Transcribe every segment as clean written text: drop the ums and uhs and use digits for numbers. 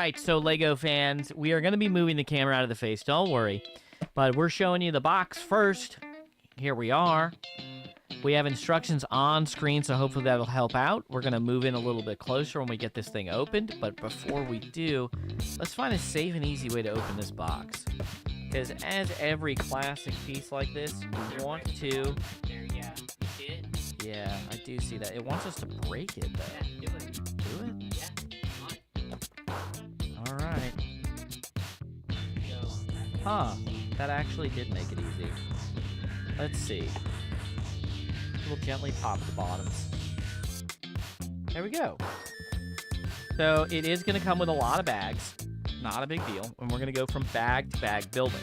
right, so Lego fans, we are going to be moving the camera out of the face. Don't worry. But we're showing you the box first. Here we are. We have instructions on screen, so hopefully that'll help out. We're going to move in a little bit closer when we get this thing opened. But before we do, let's find a safe and easy way to open this box. Because as every classic piece like this, we want to... There, yeah. You see it? Yeah, I do see that. It wants us to break it, though. Yeah, do it. Do it? Yeah, fine. All right. Huh. That actually did make it easy. Let's see. We'll gently pop the bottoms. There we go. So it is going to come with a lot of bags. Not a big deal. And we're going to go from bag to bag building.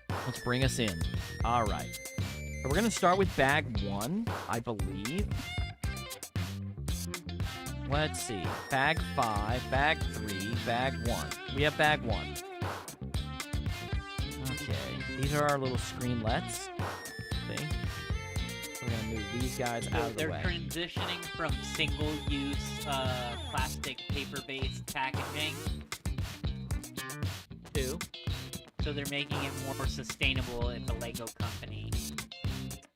Let's bring us in. All right. So we're going to start with bag 1, I believe. Let's see. Bag 5, bag 3, bag 1. We have bag 1. Okay. These are our little screenlets. See? We're going to move these guys out of the way. They're transitioning from single-use plastic paper-based packaging to... So they're making it more sustainable in the Lego company.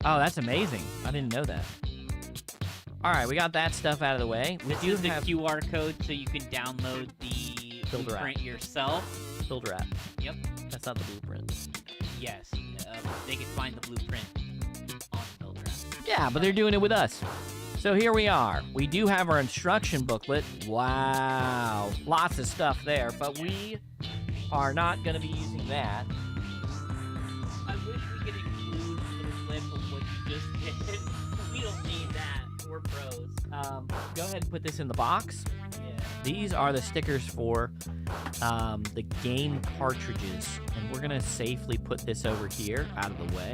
Oh, that's amazing. I didn't know that. All right, we got that stuff out of the way. We This do is the have QR code so you can download the Builder app. blueprint yourself. Builder app. Yep. That's not the blueprint. Yes. They can find the blueprint on the Builder app. Yeah, but they're doing it with us. So here we are. We do have our instruction booklet. Wow. Lots of stuff there, but we are not going to be using that. I wish we could include a little clip of what you just did. We don't need that. We're pros. Go ahead and put this in the box. Yeah. These are the stickers for the game cartridges, and we're going to safely put this over here out of the way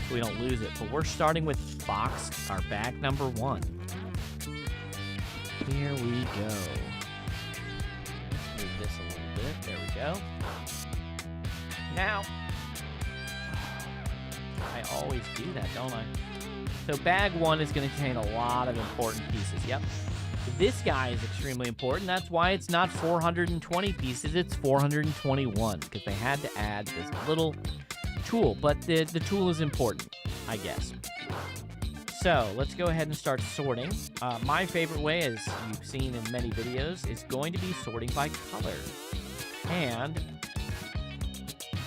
so we don't lose it. But we're starting with box, our bag number 1. Here we go. Let's move this a little bit. There we go. Now, I always do that, don't I? So bag 1 is going to contain a lot of important pieces. Yep. This guy is extremely important. That's why it's not 420 pieces. It's 421 because they had to add this little tool. But the tool is important, I guess. So let's go ahead and start sorting. My favorite way, as you've seen in many videos, is going to be sorting by color and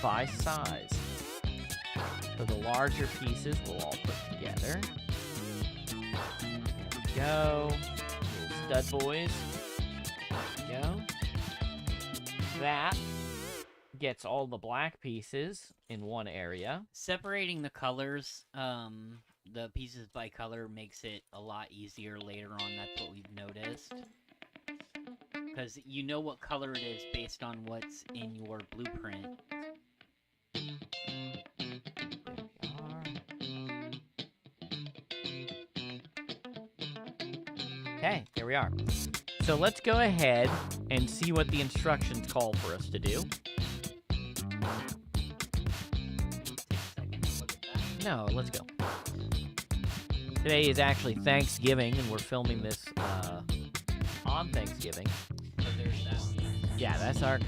by size. So the larger pieces we'll all put together. There we go. Little stud boys. There we go. That gets all the black pieces in one area. Separating the colors, the pieces by color makes it a lot easier later on. That's what we've noticed. Because you know what color it is based on what's in your blueprint. Okay, here we are. So let's go ahead and see what the instructions call for us to do. No, let's go. Today is actually Thanksgiving, and we're filming this on Thanksgiving. So there's that piece. Yeah, that's our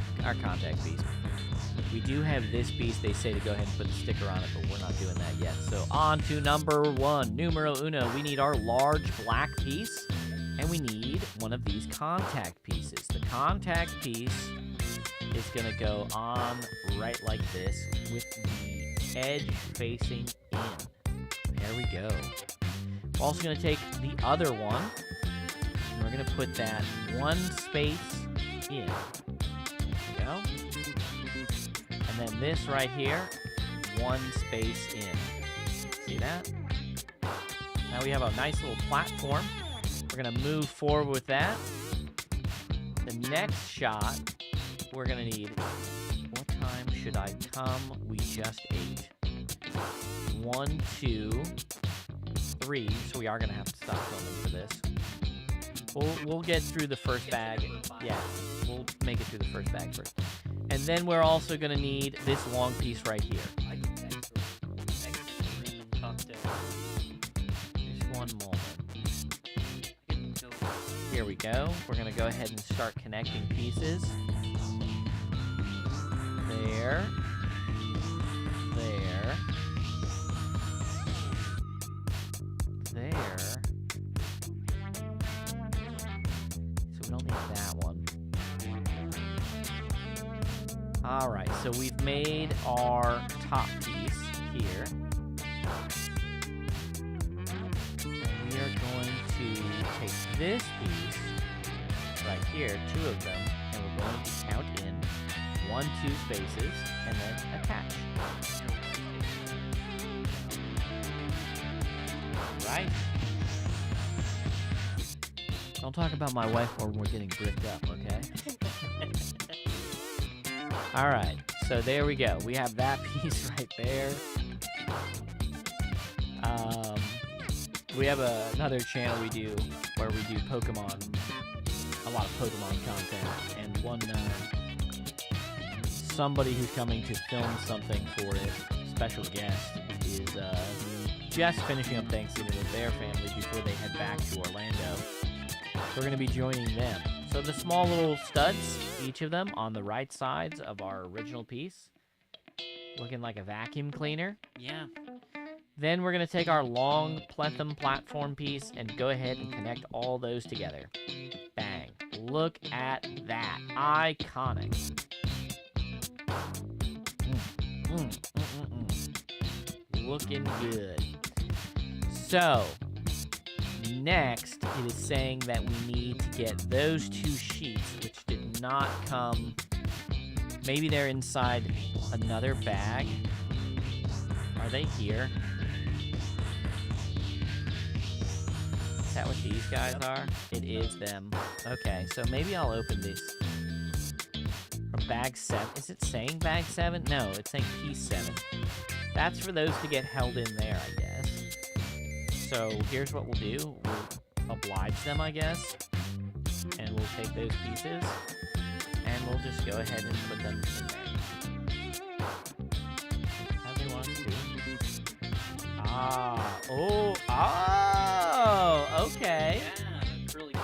contact piece. We do have this piece. They say to go ahead and put a sticker on it, but we're not doing that yet. So on to number 1, numero uno. We need our large black piece, and we need one of these contact pieces. The contact piece is going to go on right like this with the edge facing in. There we go. We're also going to take the other one, and we're going to put that one space in. There we go. And then this right here, one space in. See that? Now we have a nice little platform. We're going to move forward with that. The next shot, we're going to need... What time should I come? We just ate. 1, 2, 3. So we are going to have to stop filming for this. We'll get through the first bag. Yeah, we'll make it through the first bag first. And then we're also going to need this long piece right here. Just one moment. here we go. We're gonna go ahead and start connecting pieces. There. There. There. So we don't need that one. Alright, so we've made our top piece here. And we are going to take this piece right here, 2 of them, and we're going to count in 1, 2 spaces, and then attach. Right? Don't talk about my wife when we're getting bricked up, okay? Alright, so there we go. We have that piece right there. We have another channel we do where we do Pokemon, a lot of Pokemon content, and one somebody who's coming to film something for it, special guest, is just finishing up Thanksgiving with their family before they head back to Orlando. So we're going to be joining them. So the small little studs, each of them on the right sides of our original piece, looking like a vacuum cleaner. Yeah. Then we're going to take our long plenthum platform piece and go ahead and connect all those together. Bang. Look at that. Iconic. Looking good. So, next, it is saying that we need to get those 2 sheets, which did not come. Maybe they're inside another bag. Are they here? Is that what these guys are? It is them. Okay, so maybe I'll open this. From bag 7. Is it saying bag 7? No, it's saying piece 7. That's for those to get held in there, I guess. So here's what we'll do. We'll oblige them, I guess. And we'll take those pieces. And we'll just go ahead and put them in there. How do they want to do? Ah. Oh. Oh. Okay. Yeah, that's really cool.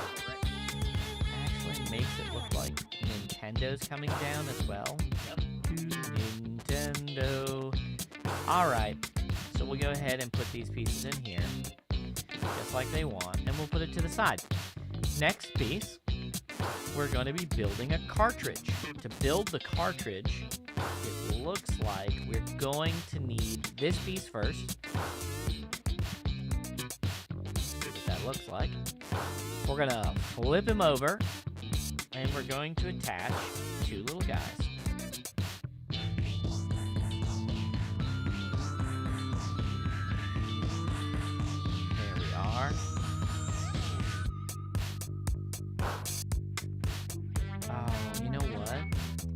Actually makes it look like Nintendo's coming down as well. Yep. Nintendo. Alright, so we'll go ahead and put these pieces in here, just like they want, and we'll put it to the side. Next piece, we're going to be building a cartridge. To build the cartridge, it looks like we're going to need this piece first. See what that looks like. We're going to flip him over, and we're going to attach 2 little guys. Oh, you know what?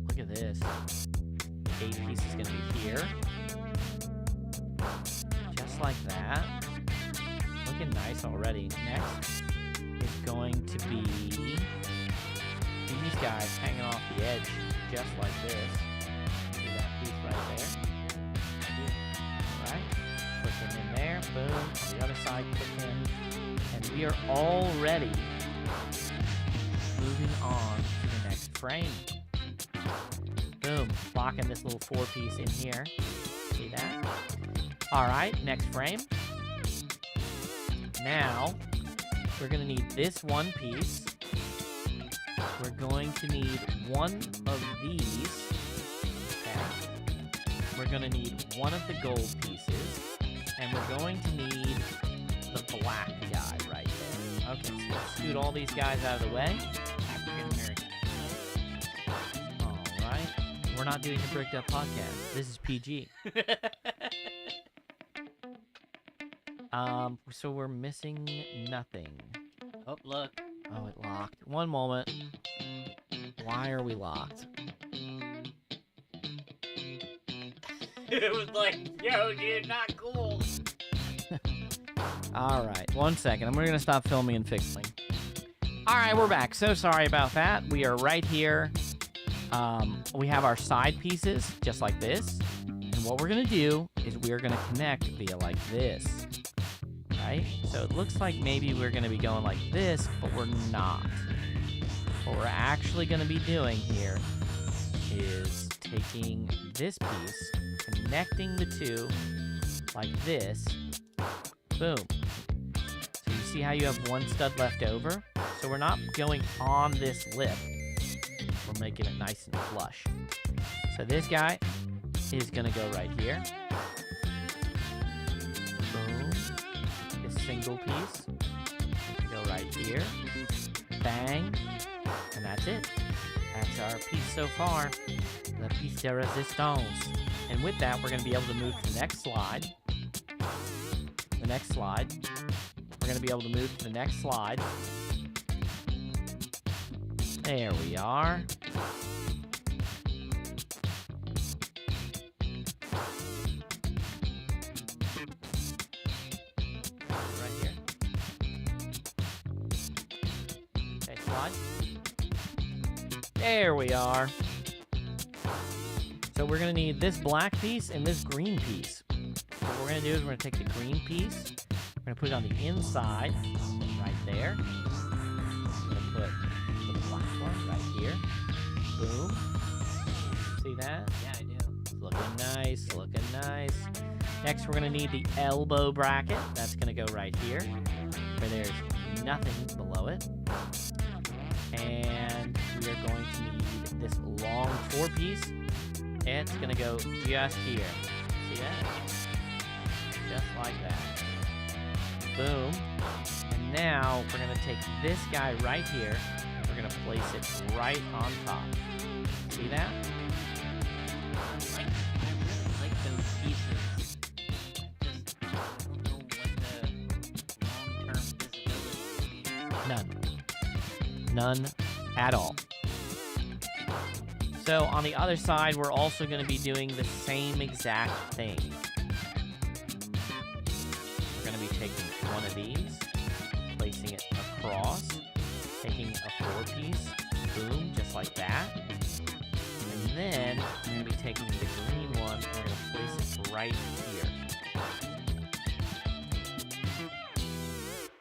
Look at this. 8 piece is going to be here. Just like that. Looking nice already. Next is going to be these guys hanging off the edge, just like this. See that piece right there? Alright. Put them in there. Boom. On the other side, put them. And we are already moving on to the next frame. Boom. Locking this little 4-piece in here. See that? Alright, next frame. Now, we're going to need this 1 piece. We're going to need 1 of these. Okay. We're going to need 1 of the gold pieces. And we're going to need the black guy right there. Okay, so let's scoot all these guys out of the way. African American. Alright. We're not doing a bricked up podcast. This is PG. So we're missing nothing. Oh, look. Oh, it locked. One moment. Why are we locked? It was like, yo, dude, not cool. Alright, 1 second. I'm going to stop filming and fixing. Alright, we're back. So sorry about that. We are right here. We have our side pieces, just like this. And what we're going to do is we're going to connect via like this. right? So it looks like maybe we're going to be going like this, but we're not. What we're actually going to be doing here is taking this piece, connecting the two like this. Boom. So you see how you have one stud left over? So we're not going on this lip. We're making it nice and flush. So this guy is going to go right here. Boom. This single piece. Go right here. Bang. And that's it. That's our piece so far. The piece de resistance. And with that, we're going to be able to move to the next slide. The next slide. We're going to be able to move to the next slide. There we are. Right here. Okay, slide. There we are. So we're going to need this black piece and this green piece. So what we're going to do is we're going to take the green piece. We're going to put it on the inside, right there. We're going to put the black one right here. Boom. See that? Yeah, I do. It's looking nice, looking nice. Next, we're going to need the elbow bracket. That's going to go right here, where there's nothing below it. And we are going to need this long 4-piece. It's going to go just here. See that? Just like that. Boom. And now we're going to take this guy right here, and we're going to place it right on top. See that? I really like those pieces. Just don't know what the long-term visibility will be. None at all. So on the other side, we're also going to be doing the same exact thing. We're going to be taking one of these, placing it across, taking a 4-piece, boom, just like that. And then we're going to be taking the green one, and we're going to place it right here.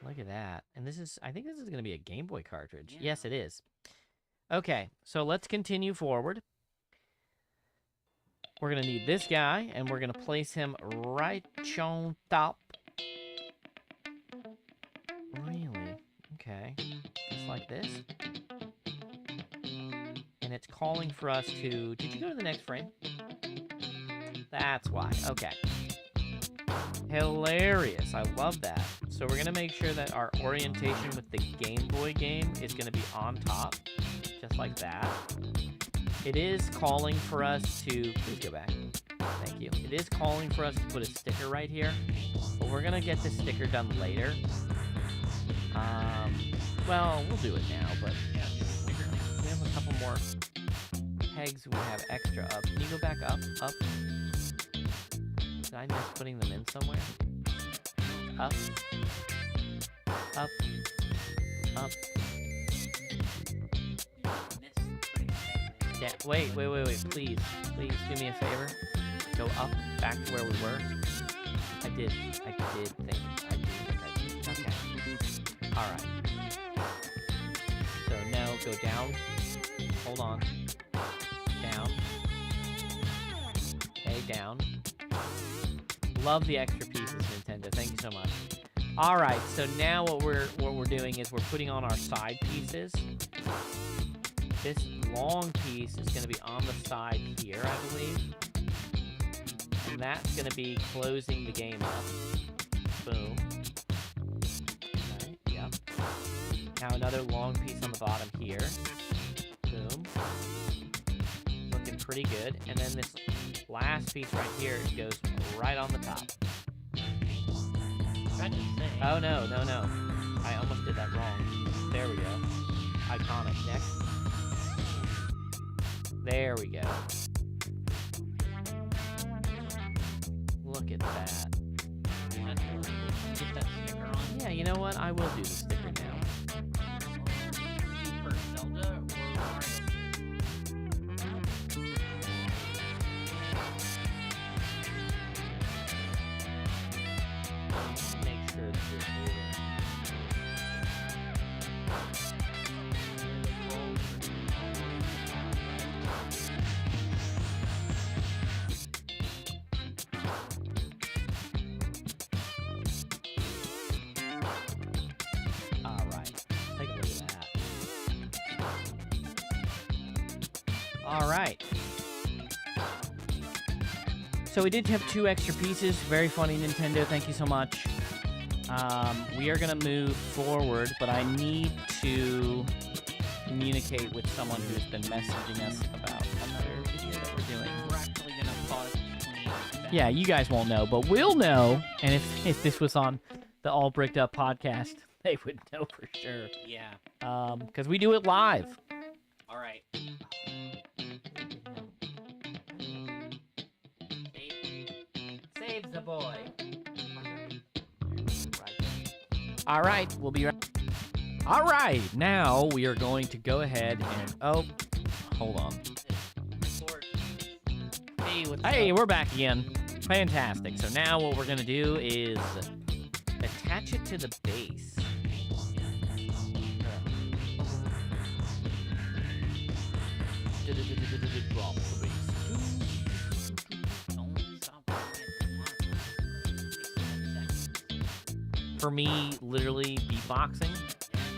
Look at that. And this is, I think this is going to be a Game Boy cartridge. Yeah. Yes, it is. Okay, so let's continue forward. We're going to need this guy, and we're going to place him right on top. Really? Okay. Just like this. And it's calling for us to... Did you go to the next frame? That's why. Okay. Hilarious. I love that. So we're going to make sure that our orientation with the Game Boy game is going to be on top. Just like that. It is calling for us to... Please go back. Thank you. It is calling for us to put a sticker right here. But we're going to get the sticker done later. Well, we'll do it now, but Yeah, just sticker. we have a couple more pegs we have extra up. Can you go back up? Up. Did I miss putting them in somewhere? Up. Up. Up. Yeah, wait, please do me a favor. Go up, back to where we were. I did think I did. Okay. Alright. So now go down. Hold on. Down. Okay, down. Love the extra pieces, Nintendo. Thank you so much. Alright, so now what we're doing is we're putting on our side pieces. This long piece is going to be on the side here, I believe. And that's going to be closing the game up. Boom. Okay, yep. Now another long piece on the bottom here. Boom. Looking pretty good. And then this last piece right here goes right on the top. Oh, no. I almost did that wrong. There we go. Iconic. Next. There we go. Look at that. Get that sticker on. Yeah, you know what? I will do the sticker now. For Zelda or Mario? Make sure that All right. So we did have 2 extra pieces. Very funny, Nintendo. Thank you so much. We are going to move forward, but I need to communicate with someone who's been messaging us about another video that we're doing. We're actually going to pause between. Yeah, you guys won't know, but we'll know. And if this was on the All Bricked Up podcast, they would know for sure. Yeah. Because we do it live. All right. Save the boy. All right, we'll be right. All right, now we are going to go ahead and hold on. Hey, what's Hey, up? we're back again. Fantastic. So now what we're gonna do is attach it to the base. Drop the base. Don't stop For me, literally beatboxing.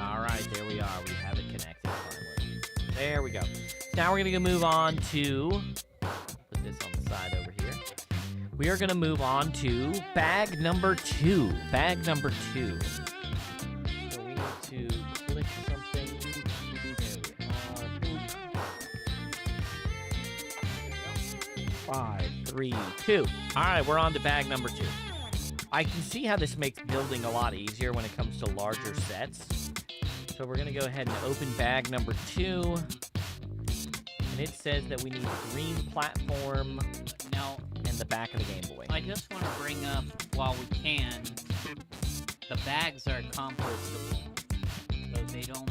All right, there we are. We have it connected finally. There we go. Now we're gonna move on to put this on the side over here. We are gonna move on to bag number 2. Bag number 2. So we need to click something. There we are. 5, 3, 2. All right, we're on to bag number 2. I can see how this makes building a lot easier when it comes to larger sets. So we're gonna go ahead and open bag number 2. And it says that we need a green platform Now, and the back of the Game Boy. I just want to bring up, while we can, the bags are compostable, so they don't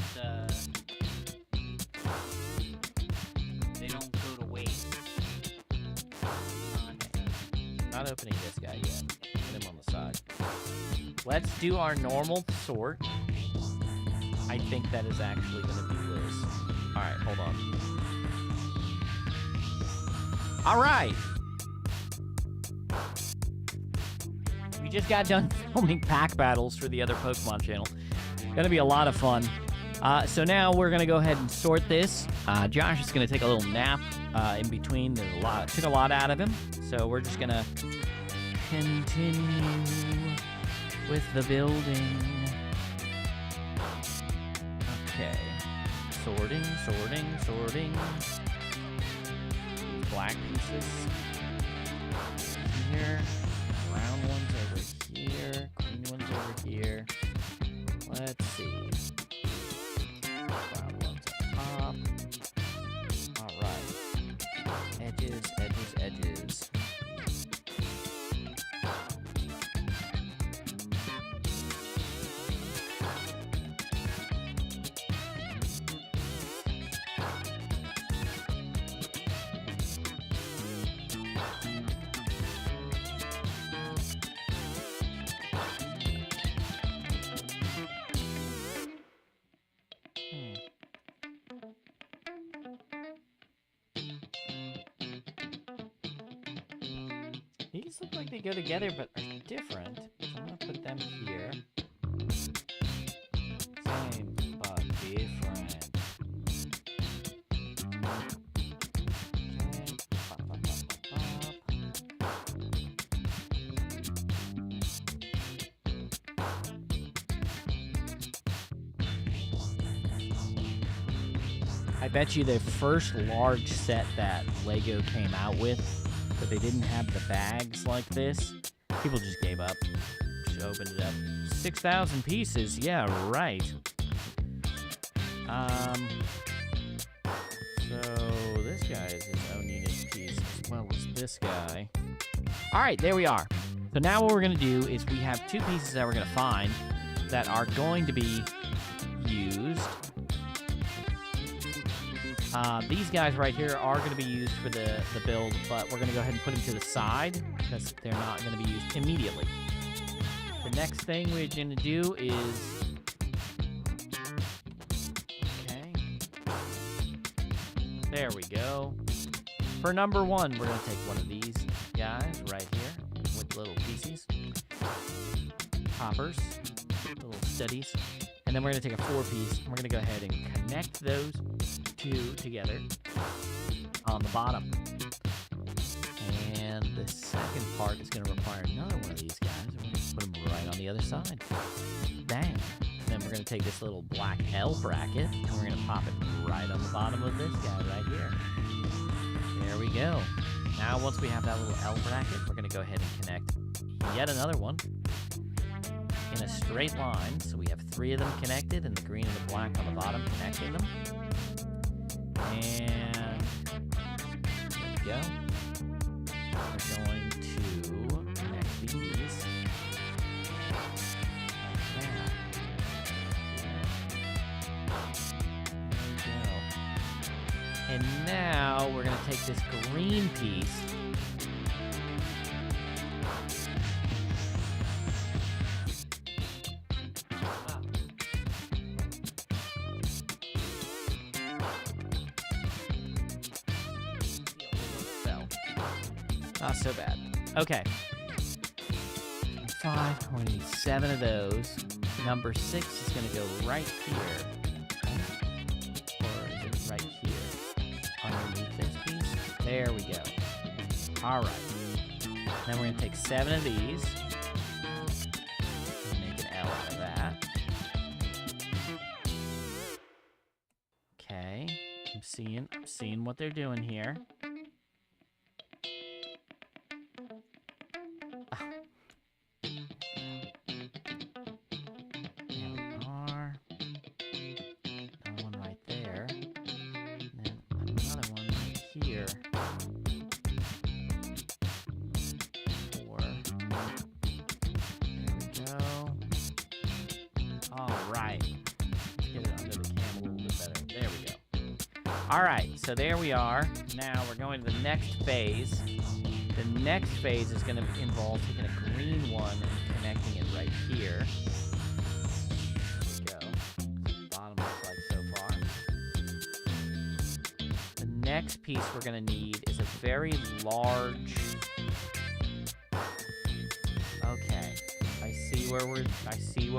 go to waste. Not opening this guy yet. Put him on the side. Let's do our normal sort. I think that is actually going to be Liz. All right, hold on. All right. We just got done filming pack battles for the other Pokemon channel. Going to be a lot of fun. So now we're going to go ahead and sort this. Josh is going to take a little nap in between. There's took a lot out of him. So we're just going to continue with the building. Okay. Sorting. Black pieces here. Brown ones over here. Green ones over here. Let's see. Brown ones up top. Alright. Edges. These look like they go together, but are different. So I'm gonna put them here. Same, but different. I bet you the first large set that Lego came out with, but they didn't have the bags like this, people just gave up. Just opened it up. 6,000 pieces, yeah, right. So this guy is his own unique piece as well as this guy. All right, there we are. So now what we're gonna do is we have 2 pieces that we're gonna find that are going to be used. These guys right here are going to be used for the build, but we're going to go ahead and put them to the side because they're not going to be used immediately. The next thing we're going to do is... Okay. There we go. For number 1, we're going to take one of these guys right here with little pieces. Poppers. Little studies. And then we're going to take a 4-piece, and we're going to go ahead and connect those two together on the bottom. And the second part is going to require another one of these guys. We're going to put them right on the other side. Bang. Then we're going to take this little black L bracket, and we're going to pop it right on the bottom of this guy right here. There we go. Now, once we have that little L bracket, we're going to go ahead and connect yet another one in a straight line. So we have 3 of them connected, and the green and the black on the bottom connecting them. And there we go. We're going to connect these like that. There we go. And now we're going to take this green piece not so bad. Okay. 5. We're going to need 7 of those. Number 6 is going to go right here. Or is it right here? Underneath this piece? There we go. All right. Then we're going to take 7 of these. And make an L out of that. Okay. I'm seeing what they're doing here. All right, so there we are. Now we're going to the next phase. The next phase is going to involve taking a green one and connecting it right here. There we go. The bottom looks like so far. The next piece we're going to need is a very large. Okay, I see where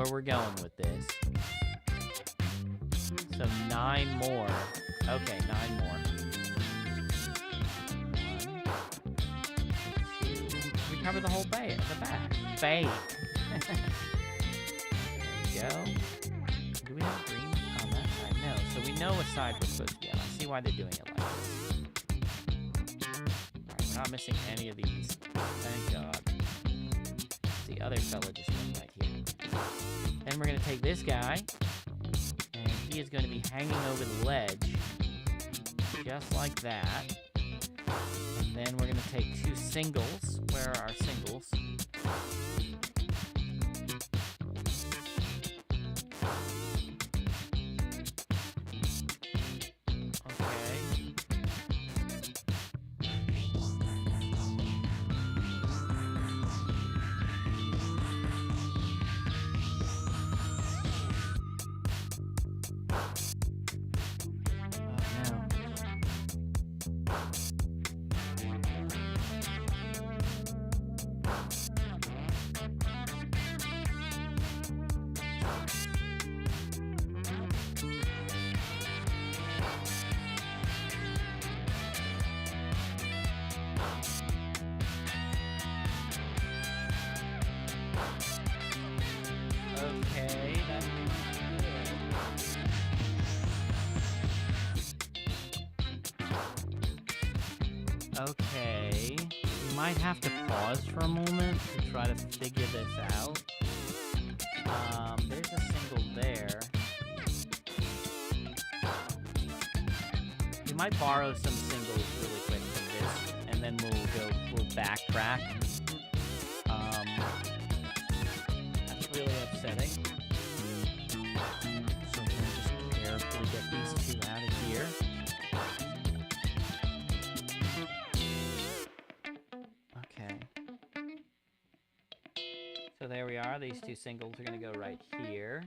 we're going with this. So 9 more. Okay, 9 more. 1, 2. We cover the whole bay at the back. Bay. There we go. Do we have green on that side? No. So we know what side we're supposed to be on. I see why they're doing it like this. Alright, we're not missing any of these. Thank God. The other fella just went right here. Then we're going to take this guy. And he is going to be hanging over the ledge. Just like that. And then we're going to take 2 singles. Where are our singles? Okay. Okay, that's good. Okay, we might have to pause for a moment to try to figure this out. There's a single there. We might borrow some singles really quick from this, and then we'll backtrack. That's really upsetting. So we're gonna just carefully get these 2 out of here. Okay. So there we are. These 2 singles are going to go right here.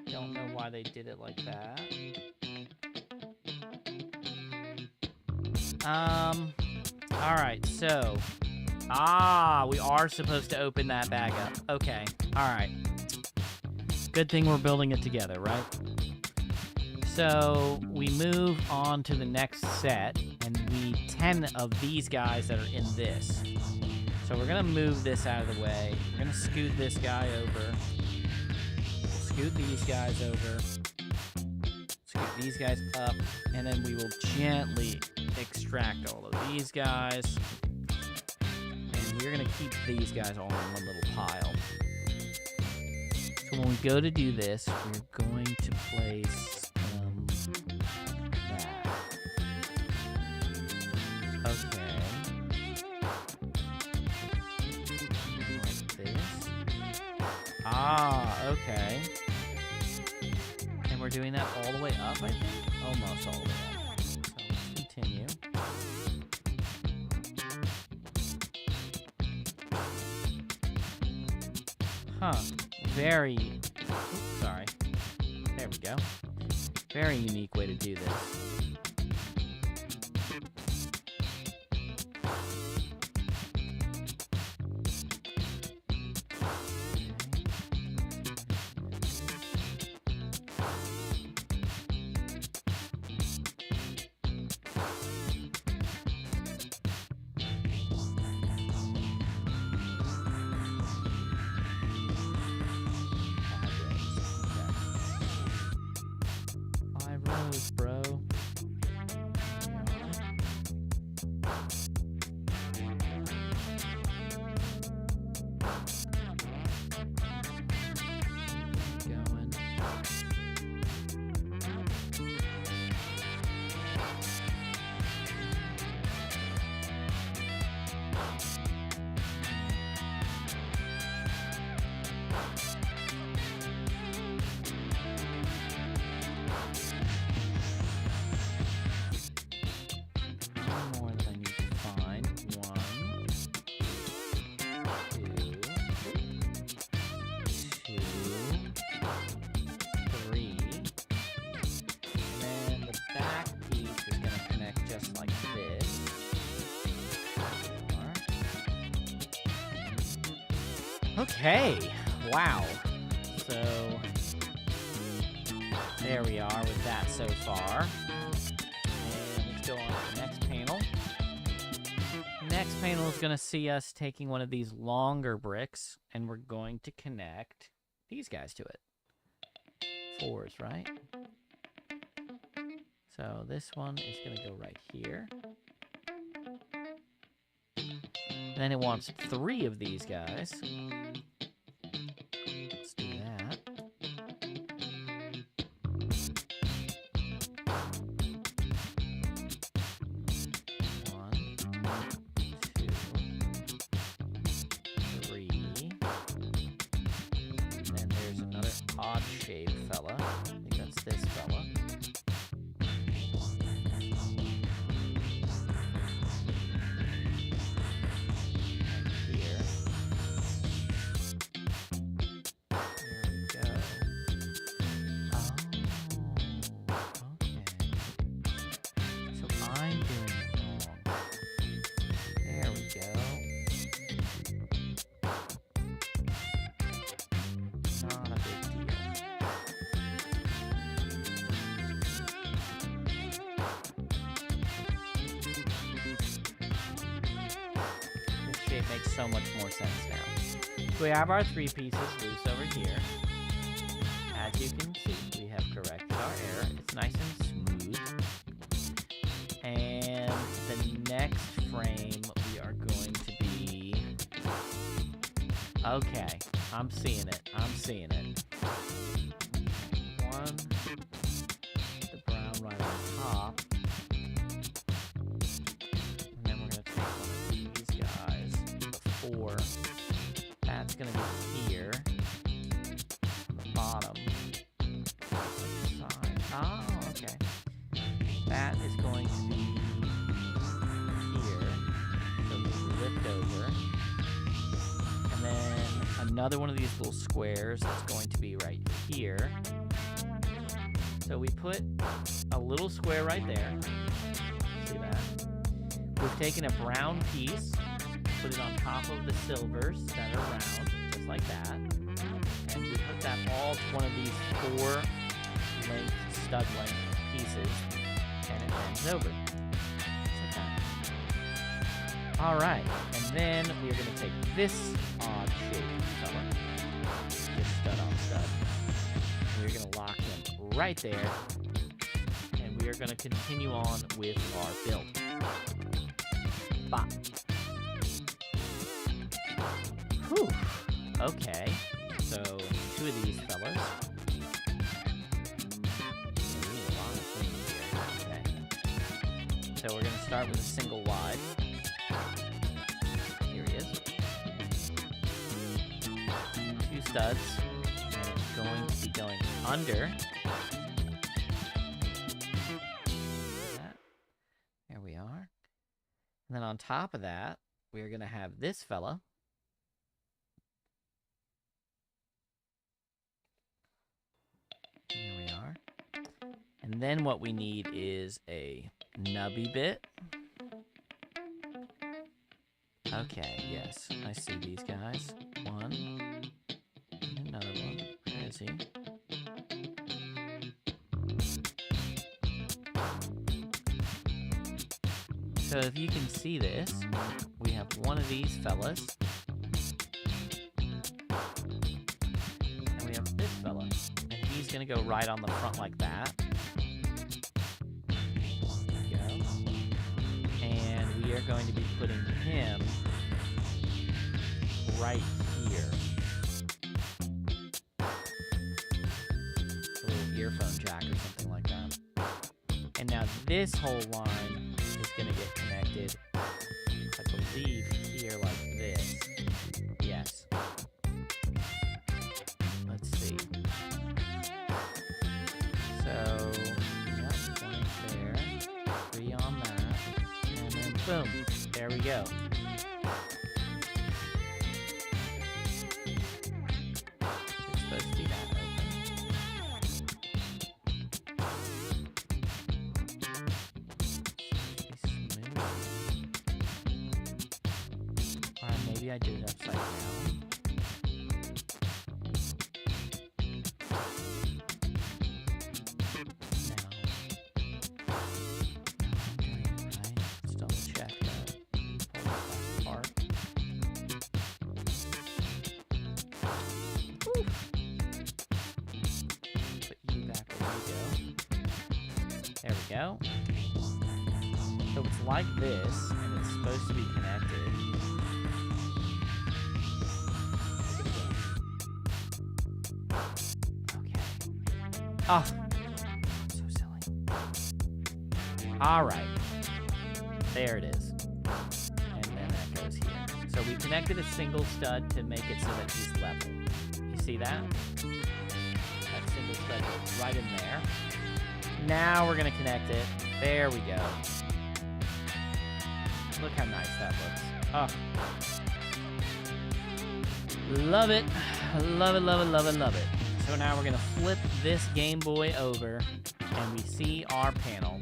Don't know why they did it like that. Alright, so. We are supposed to open that bag up. Okay, alright. Good thing we're building it together, right? So we move on to the next set, and we need 10 of these guys that are in this. So we're gonna move this out of the way. We're gonna scoot this guy over. We'll scoot these guys over. Scoot these guys up, and then we will gently extract all of these guys. And we're gonna keep these guys all in one little pile. So when we go to do this, we're going to place that. Okay. Like this. Ah, okay. And we're doing that all the way up, I think? Almost all the way up. So let's continue. Huh. Very... Oops, sorry. There we go. Very unique way to do this. Bro. Going. More that I need to find. 1, 2, 3. And then the back piece is going to connect just like this. 4. Okay. Wow. So there we are with that so far. And let's go on to the next panel. Next panel is going to see us taking one of these longer bricks, and we're going to connect these guys to it. 4s, right? So this one is going to go right here. Then it wants 3 of these guys. Let's do that. Odd shape fella. I think that's this fella. Right here. There we go. Oh, okay. So I'm doing it wrong. There we go. Not a big deal. This shape makes so much more sense now. So we have our 3 pieces loose over here. As you can see, we have corrected our error. It's nice and smooth. And the next frame we are going to be... Okay, I'm seeing it. I'm seeing it. 1, the brown right on top. And then we're going to take one of these guys, the 4. That's going to be here. On the bottom. Side. Oh, okay. That is going to be here. So we lift over. And then another one of these little squares that's going to be right here. So we put a little square right there. See that? We've taken a brown piece, put it on top of the silvers that are round, like that. And we put that all to one of these 4 length stud length pieces, and it bends over. Just like that. All right, and then we are going to take this odd-shaped fella, this stud on stud, and we're going to lock him right there, and we are going to continue on with our build. Bop. Whew. Okay, so 2 of these fellas. We need a lot of things here. Okay. So we're going to start with a single wide. Here he is. 2 studs. And it's going to be going under. There we are. And then on top of that, we're going to have this fella. Here we are. And then what we need is a nubby bit. Okay, yes. I see these guys. One. And another one. Where is he? So if you can see this, we have one of these fellas. And we have this fella. And he's going to go right on the front like that. There we go. And we are going to be putting him right here. A little earphone jack or something like that. And now this whole line is going to get connected, I believe, here like this. Yes. Let's see. So, yep, one there, 3 on that, and then boom, there we go. It's supposed to be that open. Alright, maybe I did it upside down. Let's double check that. Pull that apart. Woo. Put you back where you go. There we go. So it's like this, and it's supposed to be connected. Okay. Oh, so silly. All right. There it is. And then that goes here. So we connected a single stud to make it so that he's level. You see that? That single stud goes right in there. Now we're going to connect it. There we go. Look how nice that looks. Oh. Love it. Love it, love it, love it, love it. So now we're going to flip this Game Boy over, and we see our panel.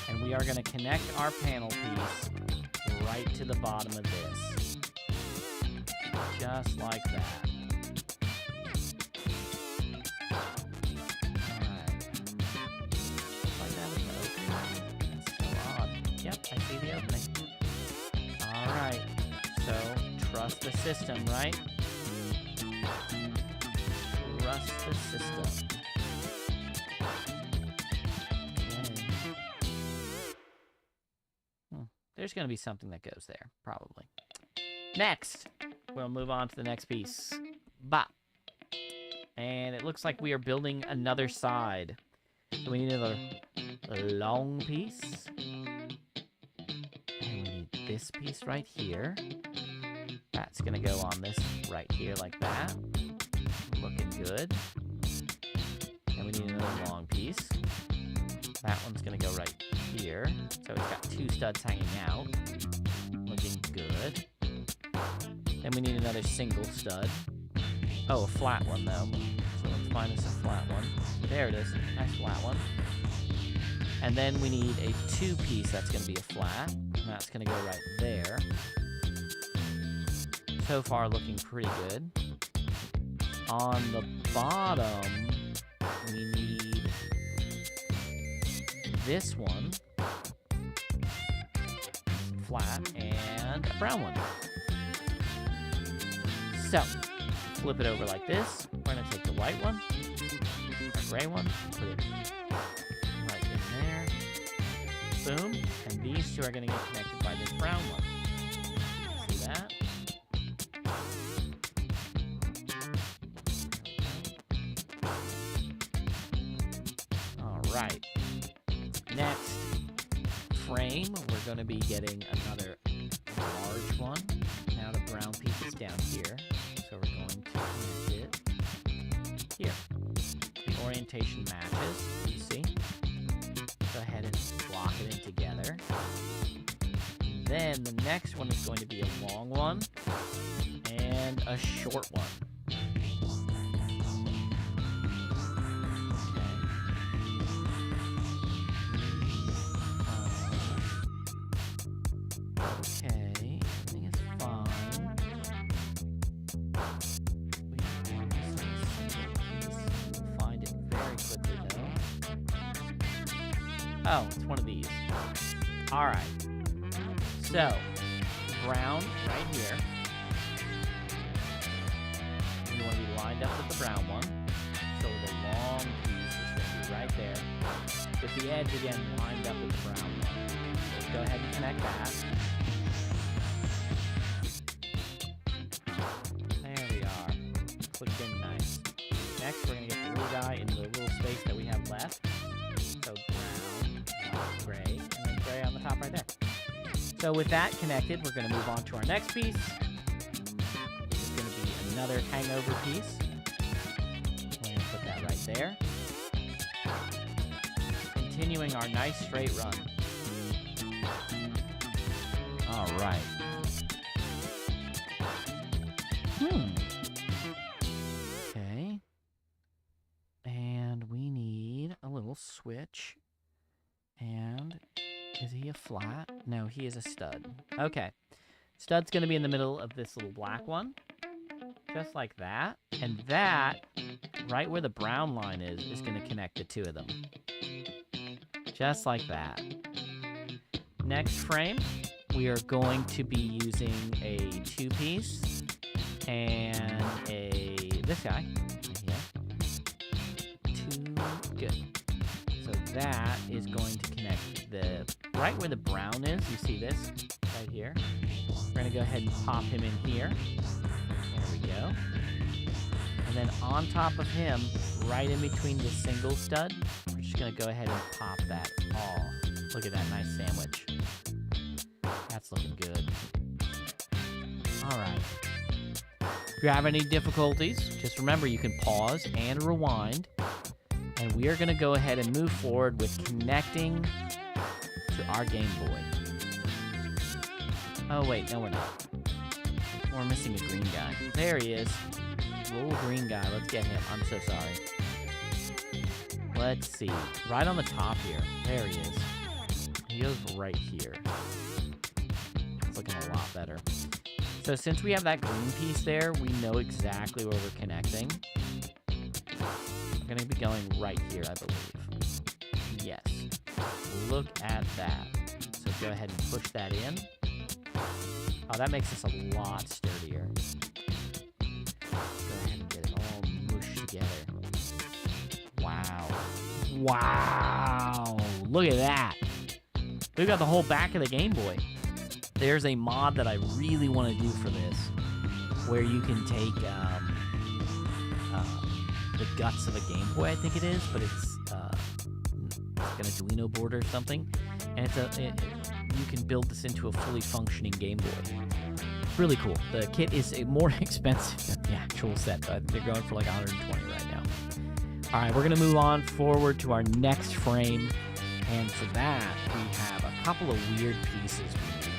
And we are going to connect our panel piece right to the bottom of this. Just like that. Alright. Like that with the opening. That's so odd. Yep, I see the opening. Alright. So, trust the system, right? Trust the system. Okay. There's going to be something that goes there, probably. Next, we'll move on to the next piece. Bop. And it looks like we are building another side. So we need another long piece. And we need this piece right here. That's going to go on this right here like that. Looking good. And we need another long piece. That one's going to go right here. So it's got 2 studs hanging out. Looking good. Then we need another single stud. Oh, a flat one, though. So let's find us a flat one. There it is. Nice flat one. And then we need a 2-piece that's going to be a flat. And that's going to go right there. So far, looking pretty good. On the bottom, we need this one flat and a brown one. So, flip it over like this. We're going to take the white one, our gray one, put it right in there. Boom. And these two are going to get connected by this brown one. See that? All right. Next frame, we're going to be getting another large one. Now the brown piece is down here, so we're going to connect it here. The orientation matches, you see. Go ahead and lock it in together. Then the next one is going to be a long one and a short one. Okay, everything is fine. We'll find it very quickly though. Oh, it's one of these. Alright. So, brown right here. You want to be lined up with the brown one. So the long piece is going to be right there. With the edge again lined up with the brown one. So go ahead and connect that. There we are. Clicked in nice. Next, we're going to get the little guy in the little space that we have left. So brown, gray, and then gray on the top right there. So with that connected, we're going to move on to our next piece. It's going to be another hangover piece. We're going to put that right there. Continuing our nice straight run. All right. Okay. And we need a little switch. And is he a flat? No, he is a stud. Okay. Stud's going to be in the middle of this little black one. Just like that. And that, right where the brown line is going to connect the two of them. Just like that. Next frame, we are going to be using a two-piece and this guy right here. Good. So that is going to connect the right where the brown is. You see this right here? We're going to go ahead and pop him in here. There we go. And then on top of him, right in between the single stud, we're just going to go ahead and pop that off. Look at that nice sandwich. That's looking good. All right. If you have any difficulties, just remember you can pause and rewind. And we are going to go ahead and move forward with connecting to our Game Boy. Oh, wait. No, we're not. We're missing a green guy. There he is. Little green guy. Let's get him. I'm so sorry. Let's see. Right on the top here. There he is. He goes right here. It's looking a lot better. So since we have that green piece there, we know exactly where we're connecting. We're going to be going right here, I believe. Yes. Look at that. So go ahead and push that in. Oh, that makes us a lot sturdier. Go ahead and get it all mushed together. Wow. Wow. Look at that. We've got the whole back of the Game Boy. There's a mod that I really want to do for this, where you can take the guts of a Game Boy, I think it is, but it's like an Arduino board or something, and you can build this into a fully functioning Game Boy. Really cool. The kit is more expensive than the actual set, but they're going for like 120 right now. All right, we're going to move on forward to our next frame, and for that, we have a couple of weird pieces we need.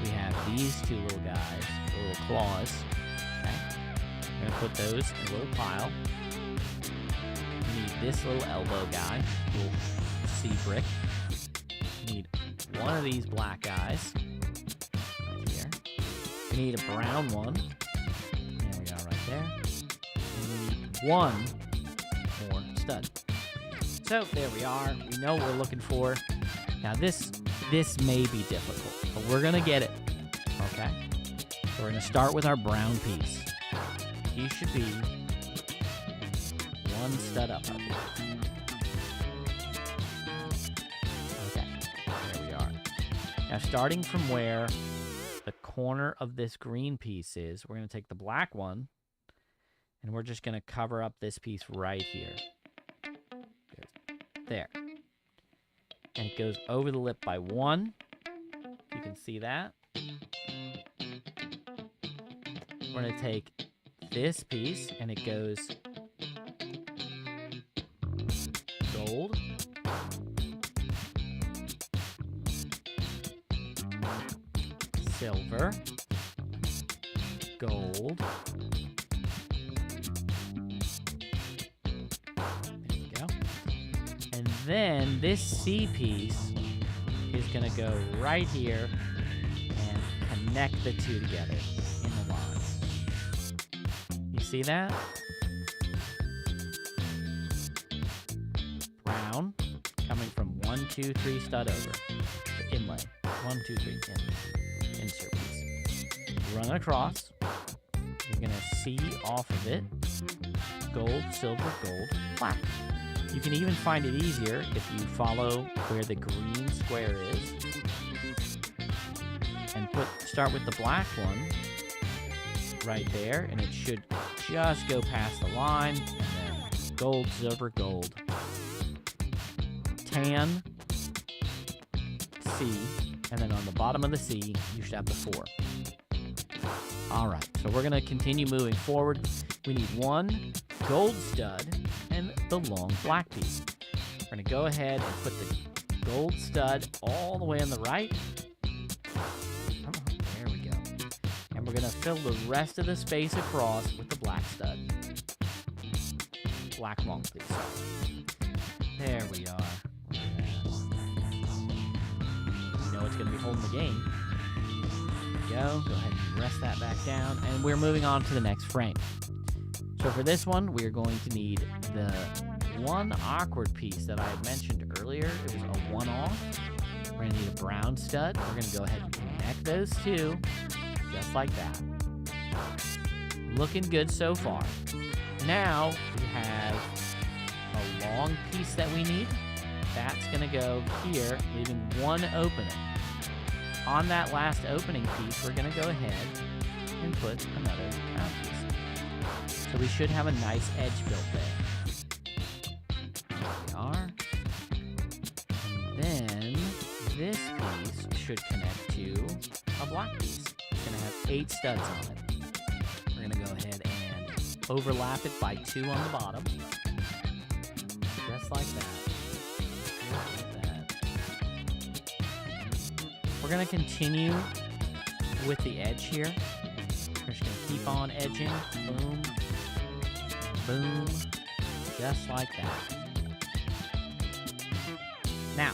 We have these two little guys, the little claws. Okay. We're going to put those in a little pile. We need this little elbow guy, little C brick. We need one of these black guys right here. We need a brown one. There we go, right there. And we need one more stud. So there we are. We know what we're looking for. Now this may be difficult, but we're gonna get it. Okay. So we're gonna start with our brown piece. He should be one stud up, I believe. Okay. There we are. Now starting from where the corner of this green piece is, we're gonna take the black one, and we're just gonna cover up this piece right here. There. And it goes over the lip by 1. You can see that. We're going to take this piece, and it goes gold, silver, gold. Then this C piece is going to go right here and connect the two together in the line. You see that? Brown coming from 1, 2, 3 stud over. The inlay. 1, 2, 3 insert piece. Run across. You're going to see off of it gold, silver, gold, black. You can even find it easier if you follow where the green square is and start with the black one right there, and it should just go past the line, and then gold, silver, gold, tan, C, and then on the bottom of the C, you should have the 4. All right, so we're gonna continue moving forward. We need 1 gold stud and the long black piece. We're going to go ahead and put the gold stud all the way on the right. There we go. And we're going to fill the rest of the space across with the black stud. Black long piece. Sorry. There we are. Look at that. You know it's going to be holding the game. There we go. Go ahead and rest that back down. And we're moving on to the next frame. So for this one, we are going to need the one awkward piece that I had mentioned earlier. It was a one-off. We're going to need a brown stud. We're going to go ahead and connect those two, just like that. Looking good so far. Now we have a long piece that we need. That's going to go here, leaving one opening. On that last opening piece, we're going to go ahead and put another round piece. So we should have a nice edge built there. There we are. Then this piece should connect to a black piece. It's going to have 8 studs on it. We're going to go ahead and overlap it by 2 on the bottom. Just like that. Just like that. We're going to continue with the edge here. We're just going to keep on edging. Boom. Boom. Just like that. Now,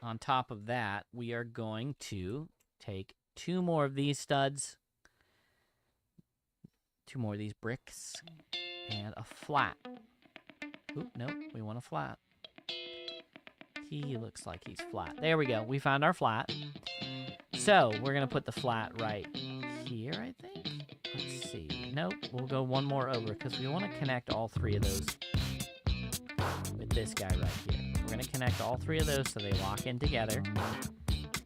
on top of that, we are going to take 2 more of these studs, 2 more of these bricks, and a flat. Oop, nope, we want a flat. He looks like he's flat. There we go. We found our flat. So, we're going to put the flat right here, I think. Let's see. Nope, we'll go 1 more over because we want to connect all 3 of those with this guy right here. We're going to connect all 3 of those so they lock in together.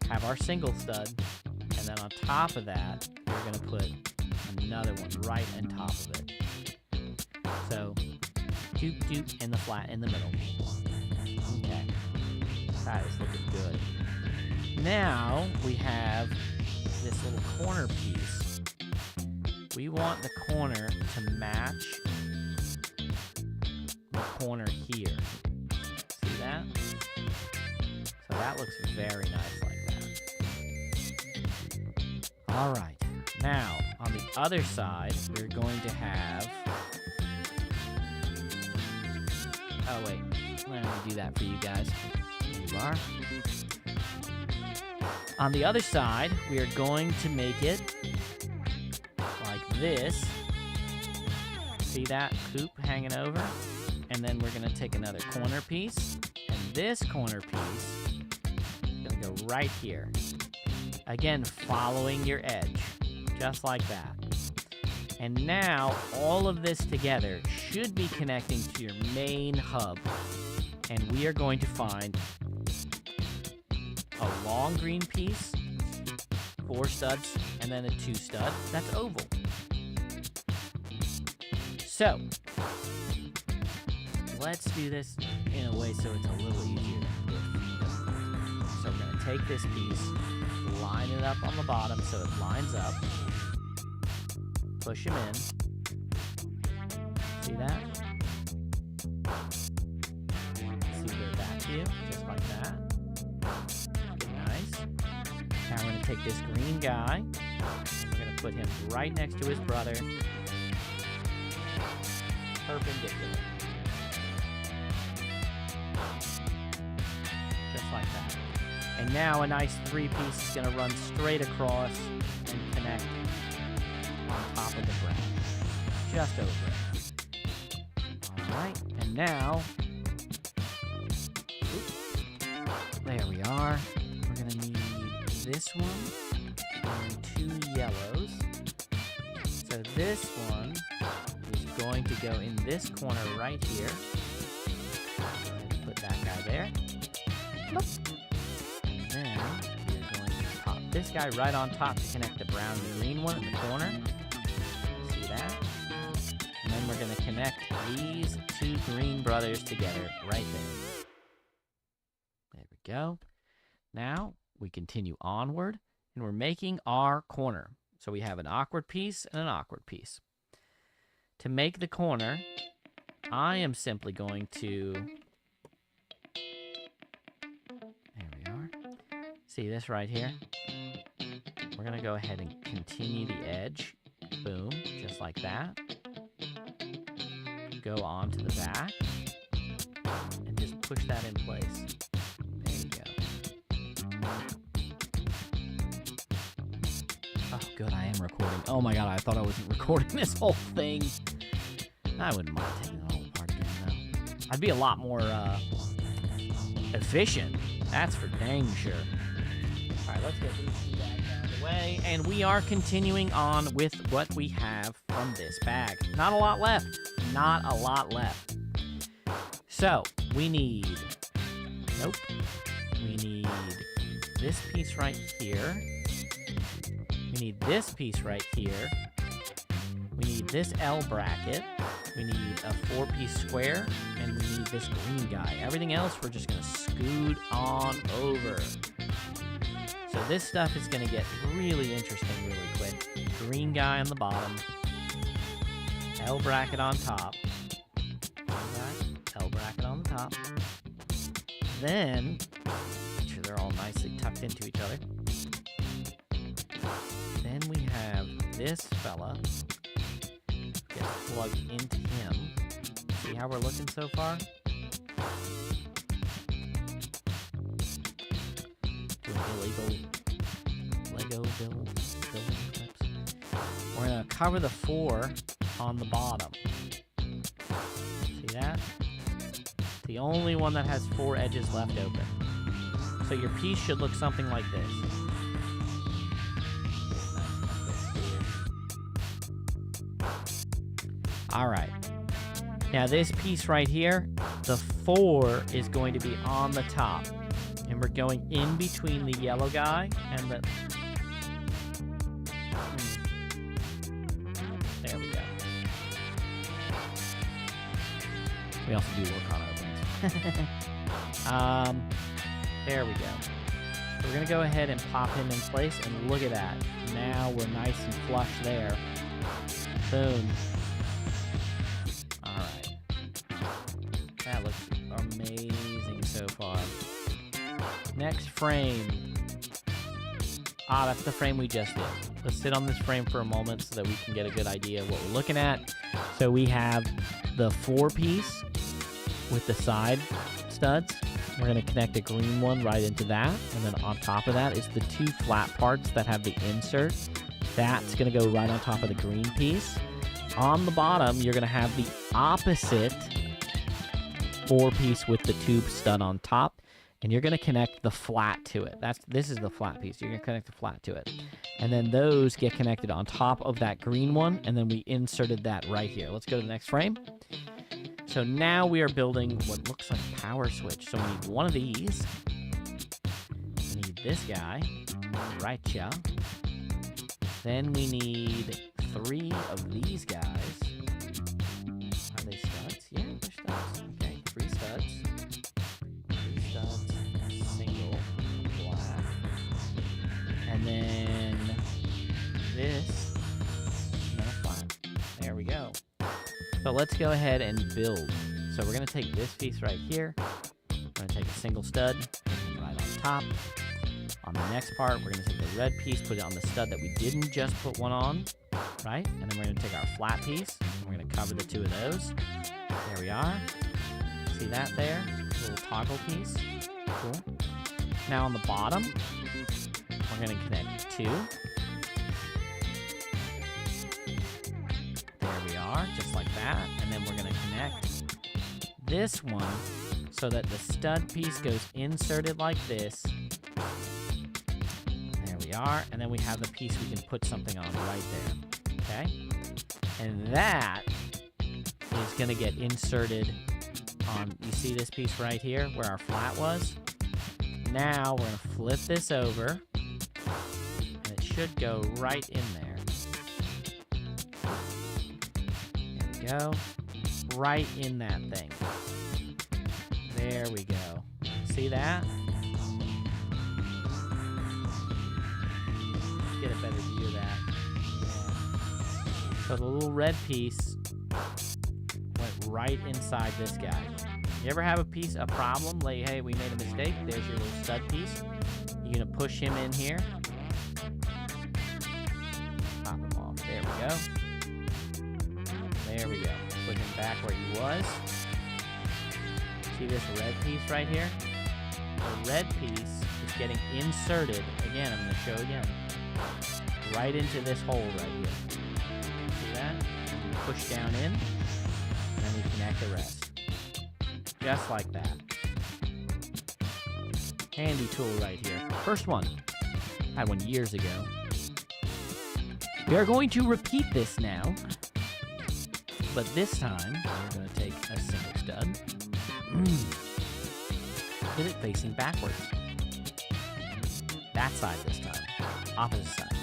Have our single stud, and then on top of that, we're going to put another one right on top of it. So, doop doop in the flat in the middle. Okay, that is looking good. Now we have this little corner piece. We want the corner to match the corner here. See that? So that looks very nice like that. All right. Now, on the other side, we're going to have... Oh, wait. Let me do that for you guys. Here you are. On the other side, we are going to make it like this. See that hoop hanging over? And then we're going to take another corner piece. this corner piece is going to go right here. Again, following your edge, just like that. And now, all of this together should be connecting to your main hub. And we are going to find a long green piece, 4 studs, and then a 2 stud. That's oval. So, let's do this in a way so it's a little easier. So we're going to take this piece, line it up on the bottom so it lines up, push him in. See that? See where back to you, just like that. Nice. Now we're going to take this green guy, we're going to put him right next to his brother, perpendicular. Just like that. And now a nice 3-piece is going to run straight across and connect on top of the ground. Just over it. Alright, and now, there we are. We're going to need this one and 2 yellows. So this one is going to go in this corner right here. Go ahead and put that guy there. Look. And then we're going to pop this guy right on top to connect the brown and the green one in the corner. See that? And then we're going to connect these 2 green brothers together right there. There we go. Now we continue onward and we're making our corner. So we have an awkward piece and an awkward piece. To make the corner, I am simply going to, there we are. See this right here? We're going to go ahead and continue the edge. Boom, just like that. Go on to the back and just push that in place. There you go. Oh, good, I am recording. Oh my god, I thought I wasn't recording this whole thing. I wouldn't mind taking it all apart again, though. I'd be a lot more efficient. That's for dang sure. Alright, let's get these 2 bags out of the way. And we are continuing on with what we have from this bag. Not a lot left. Not a lot left. So, we need... Nope. We need this piece right here. We need this piece right here. We need this L bracket. We need a 4-piece square. And we need this green guy. Everything else we're just going to scoot on over. So this stuff is going to get really interesting really quick. Green guy on the bottom. L bracket on top. L bracket on the top. Then, make sure they're all nicely tucked into each other. Then we have this fella. Get plugged into him. See how we're looking so far? Doing illegal Lego building clips. We're going to cover the 4 on the bottom. See that? The only one that has 4 edges left open. So your piece should look something like this. Alright. Now this piece right here, the 4 is going to be on the top. And we're going in between the yellow guy and the... There we go. We also do work on openings. There we go. So we're going to go ahead and pop him in place, and look at that. Now we're nice and flush there. Boom. Alright. That looks amazing so far. Next frame. Ah, that's the frame we just did. Let's sit on this frame for a moment so that we can get a good idea of what we're looking at. So we have the 4-piece with the side studs. We're going to connect a green one right into that. And then on top of that is the 2 flat parts that have the insert. That's going to go right on top of the green piece. On the bottom, you're going to have the opposite 4-piece with the tube stud on top, and you're going to connect the flat to it. This is the flat piece. You're going to connect the flat to it. And then those get connected on top of that green one, and then we inserted that right here. Let's go to the next frame. So now we are building what looks like a power switch. So we need one of these. We need this guy, right here. Then we need 3 of these guys. Are they studs? Yeah, they're studs. Okay, 3 studs. 3 studs, single, black. And then this, and then a flat. There we go. So let's go ahead and build. So we're going to take this piece right here. We're going to take a single stud, right on top. On the next part, we're going to take the red piece, put it on the stud that we didn't just put one on, right? And then we're going to take our flat piece, and we're going to cover the 2 of those. There we are. See that there? Little toggle piece. Cool. Now on the bottom, we're going to connect 2. There we are, just like that. And then we're going to connect this one so that the stud piece goes inserted like this. There we are. And then we have the piece we can put something on right there. Okay? And that is going to get inserted on, you see this piece right here where our flat was? Now we're going to flip this over, and it should go right in there. There we go. Right in that thing. There we go. See that? Let's get a better view of that. Yeah. So the little red piece went right inside this guy. You ever have a problem, like, hey, we made a mistake, there's your little stud piece. You're gonna push him in here. Pop him off, there we go. There we go, put him back where he was. See this red piece right here? The red piece is getting inserted, again, I'm gonna show again, right into this hole right here. See that? And we push down in, and then we connect the rest. Just like that. Handy tool right here. First one. I had one years ago. We are going to repeat this now. But this time, we're going to take a single stud. Get it facing backwards. That side this time. Opposite side.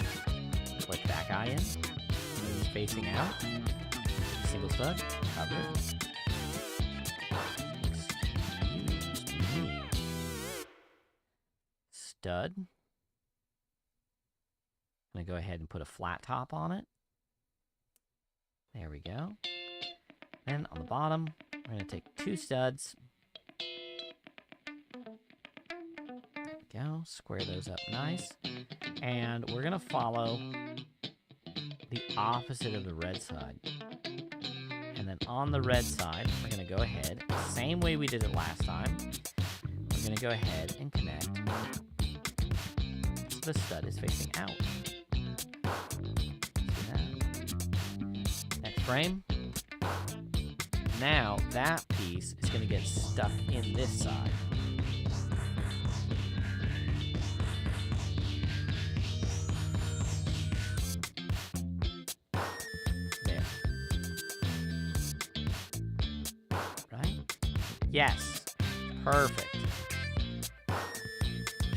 Click that guy in. Move facing out. Single stud. Cover it. Stud. I'm going to go ahead and put a flat top on it. There we go. Then on the bottom, we're going to take 2 studs. There we go. Square those up nice. And we're going to follow the opposite of the red side. And then on the red side, we're going to go ahead, same way we did it last time. We're going to go ahead and connect. So the stud is facing out. See that? Next frame. Now that piece is going to get stuck in this side. There. Right? Yes. Perfect.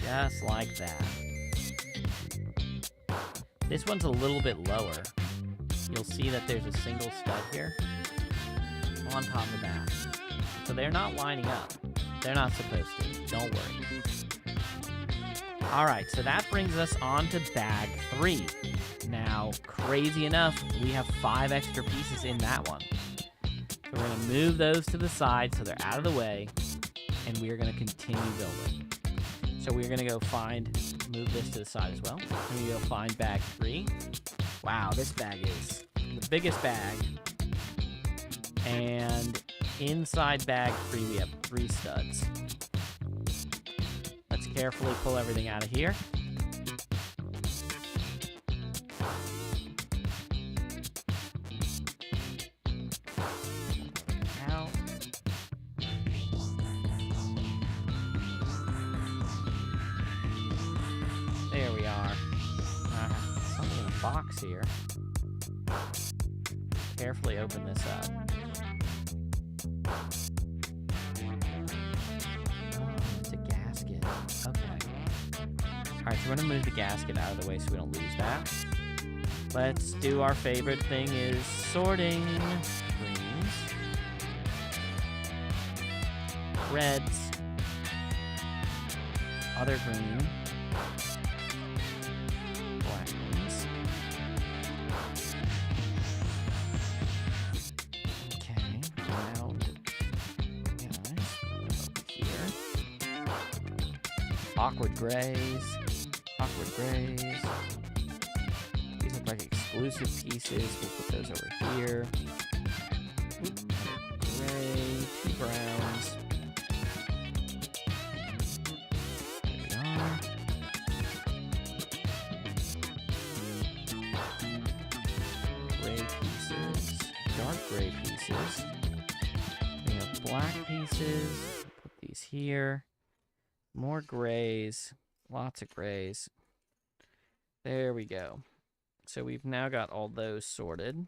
Just like that. This one's a little bit lower. You'll see that there's a single stud here on top of that. So they're not lining up. They're not supposed to. Don't worry. Alright, so that brings us on to bag 3. Now, crazy enough, we have 5 extra pieces in that one. So we're going to move those to the side so they're out of the way, and we are going to continue building. So we're going to go move this to the side as well. We're going to go find bag 3. Wow, this bag is the biggest bag. And inside bag 3, we have 3 studs. Let's carefully pull everything out of here. Out. box here. Carefully open this up. It's a gasket. Okay. Alright, so we're gonna move the gasket out of the way so we don't lose that. Let's do our favorite thing is sorting. Greens. Reds. Other green. Black ones. Okay, round guys. Over here. Awkward grays. Awkward grays. These look like exclusive pieces. We'll put those over here. Gray, 2 browns. There we are. Gray pieces. Dark gray pieces. We have black pieces. Put these here. More grays. Lots of grays. There we go. So we've now got all those sorted.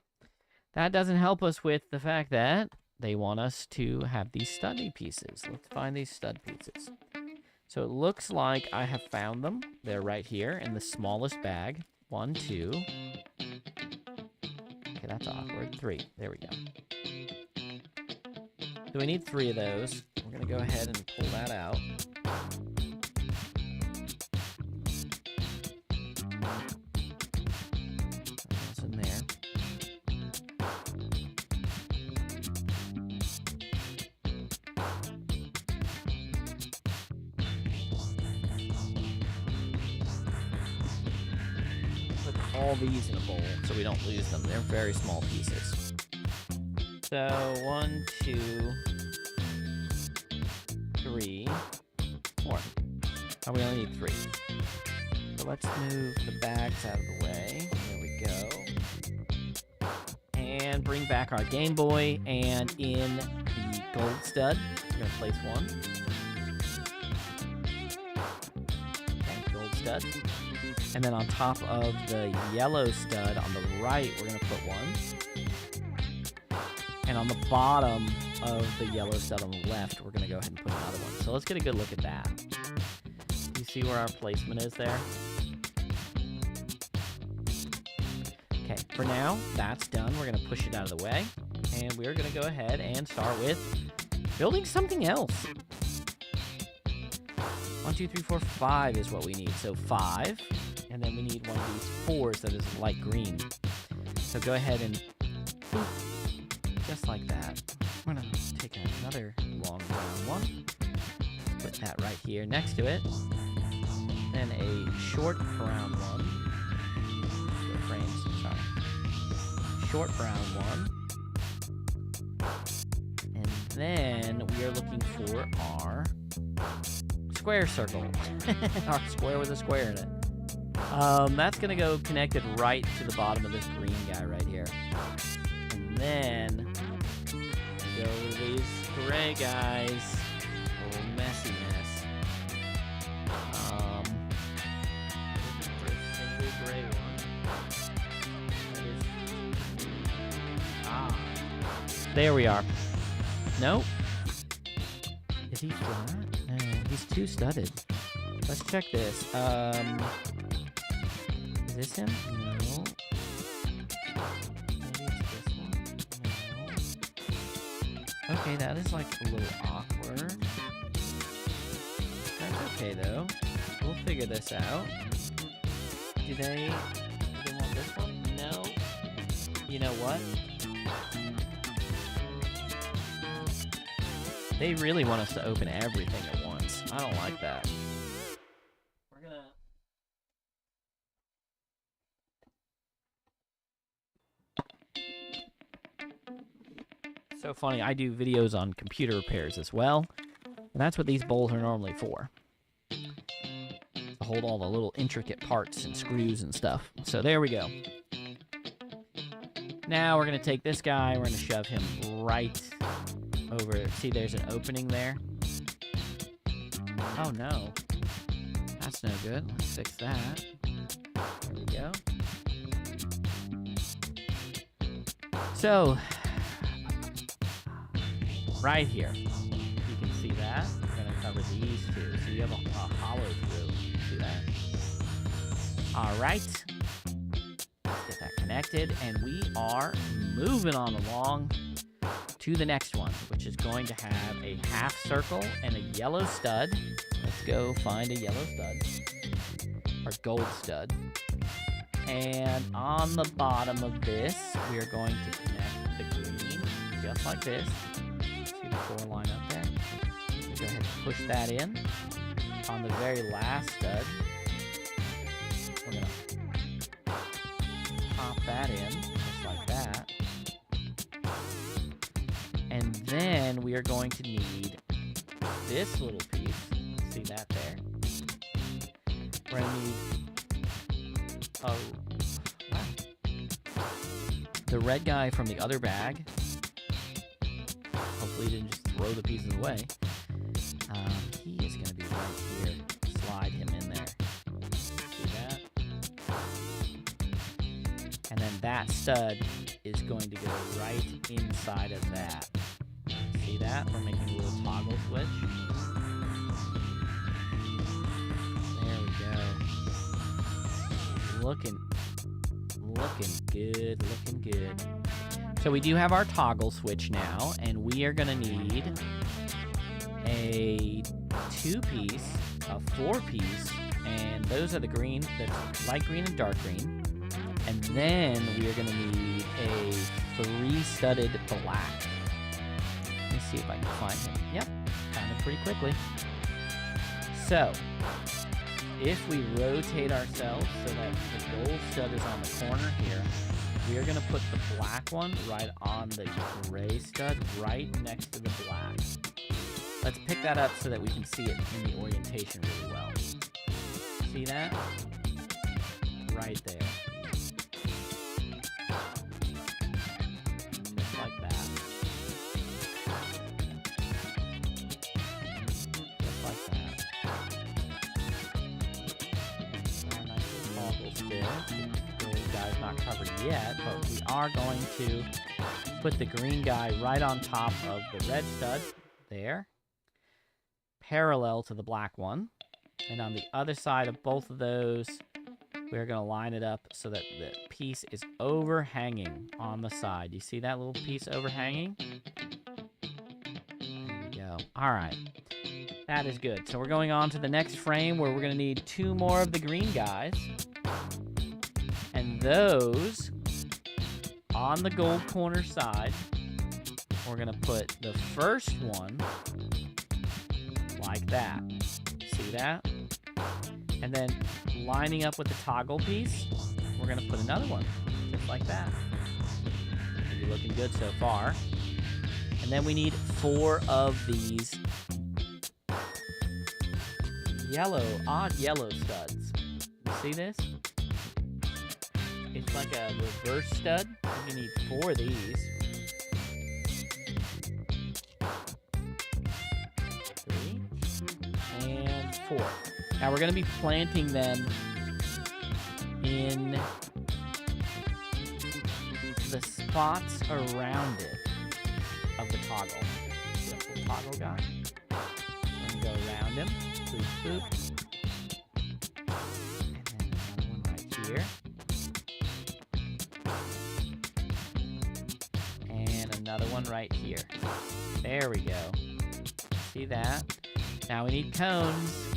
That doesn't help us with the fact that they want us to have these study pieces. Let's find these stud pieces. So it looks like I have found them. They're right here in the smallest bag. 1, 2. Okay, that's awkward. 3. There we go. So we need 3 of those. We're going to go ahead and pull that out. That's in there. Put all these in a bowl so we don't lose them. They're very small pieces. So 1, 2, 3, 4. Oh, we only need 3. So let's move the bags out of the way. There we go. And bring back our Game Boy. And in the gold stud, we're going to place 1. Okay, gold stud. And then on top of the yellow stud on the right, we're going to put 1. And on the bottom of the yellow stud on the left, we're going to go ahead and put another one. So let's get a good look at that. You see where our placement is there? Okay, for now, that's done. We're going to push it out of the way. And we're going to go ahead and start with building something else. 1, 2, 3, 4, 5 is what we need. So 5. And then we need one of these 4s that is light green. So go ahead and boop, just like that. We're going to take another long round one. Put that right here next to it. Then a short brown one. The frames, sorry. Short brown one. And then we are looking for our square circle. Our square with a square in it. That's going to go connected right to the bottom of this green guy right here. And then go to these gray guys. A little messy mess. For a single gray one. There we are. Nope. Is he flat? No, he's too studded. Let's check this. Is this him? No. Maybe it's this one? No. Okay, that is like a little awkward. That's okay though. We'll figure this out. Do they want this one? No. You know what? They really want us to open everything at once. I don't like that. We're gonna... So funny, I do videos on computer repairs as well. And that's what these bowls are normally for. To hold all the little intricate parts and screws and stuff. So there we go. Now we're going to take this guy, we're going to shove him right over. See, there's an opening there. Oh no. That's no good. Let's fix that. There we go. So, right here, you can see that. We're going to cover these two. So you have a hollow through. See that? All right. Let's get that connected. And we are moving on along to the next one, which is going to have a half circle and a yellow stud. Let's go find a yellow stud, or gold stud. And on the bottom of this, we are going to connect the green, just like this. See the 4 line up there? Go ahead and push that in. On the very last stud, we're going to pop that in, just like that. And then we are going to need this little piece. See that there? We're going to need the red guy from the other bag. Hopefully he didn't just throw the pieces away. He is going to be right here. Slide him in there. See that? And then that stud is going to go right inside of that. See that? We're making a little toggle switch. There we go. Looking good. So we do have our toggle switch now, and we are gonna need a 2-piece, a 4-piece, and those are the green, that's light green and dark green. And then we are gonna need a 3-studded black. Let me see if I can find him. Yep, found him pretty quickly. So, if we rotate ourselves so that the gold stud is on the corner here, we are going to put the black one right on the gray stud right next to the black. Let's pick that up so that we can see it in the orientation really well. See that? Right there. Just like that. Just like that. The guy's not covered yet, but we are going to put the green guy right on top of the red stud there, parallel to the black one. And on the other side of both of those, we're going to line it up so that the piece is overhanging on the side. You see that little piece overhanging? There we go. All right. That is good. So we're going on to the next frame where we're going to need 2 more of the green guys. And those, on the gold corner side, we're going to put the first one like that. See that? And then lining up with the toggle piece, we're going to put another one just like that. Should be looking good so far. And then we need 4 of these odd yellow studs. You see this? It's like a reverse stud. You need 4 of these. 3 and 4. Now we're going to be planting them in the spots around it of the toggle. See that little toggle guy? We're going to go around him. Boop, boop. And then another one right here. And another one right here. There we go. See that? Now we need cones.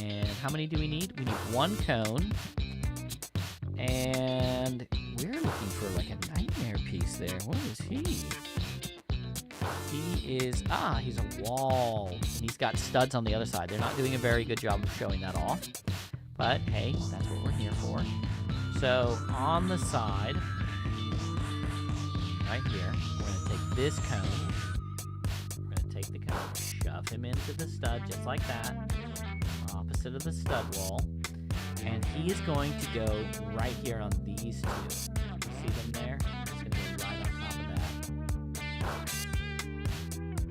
And how many do we need? We need 1 cone. And we're looking for like a nightmare piece there. What is he? He is, he's a wall. And he's got studs on the other side. They're not doing a very good job of showing that off. But hey, that's what we're here for. So on the side, right here, we're going to take this cone. We're going to take the cone, shove him into the stud just like that. Opposite of the stud wall. And he is going to go right here on these 2. See them there? It's going to go right on top of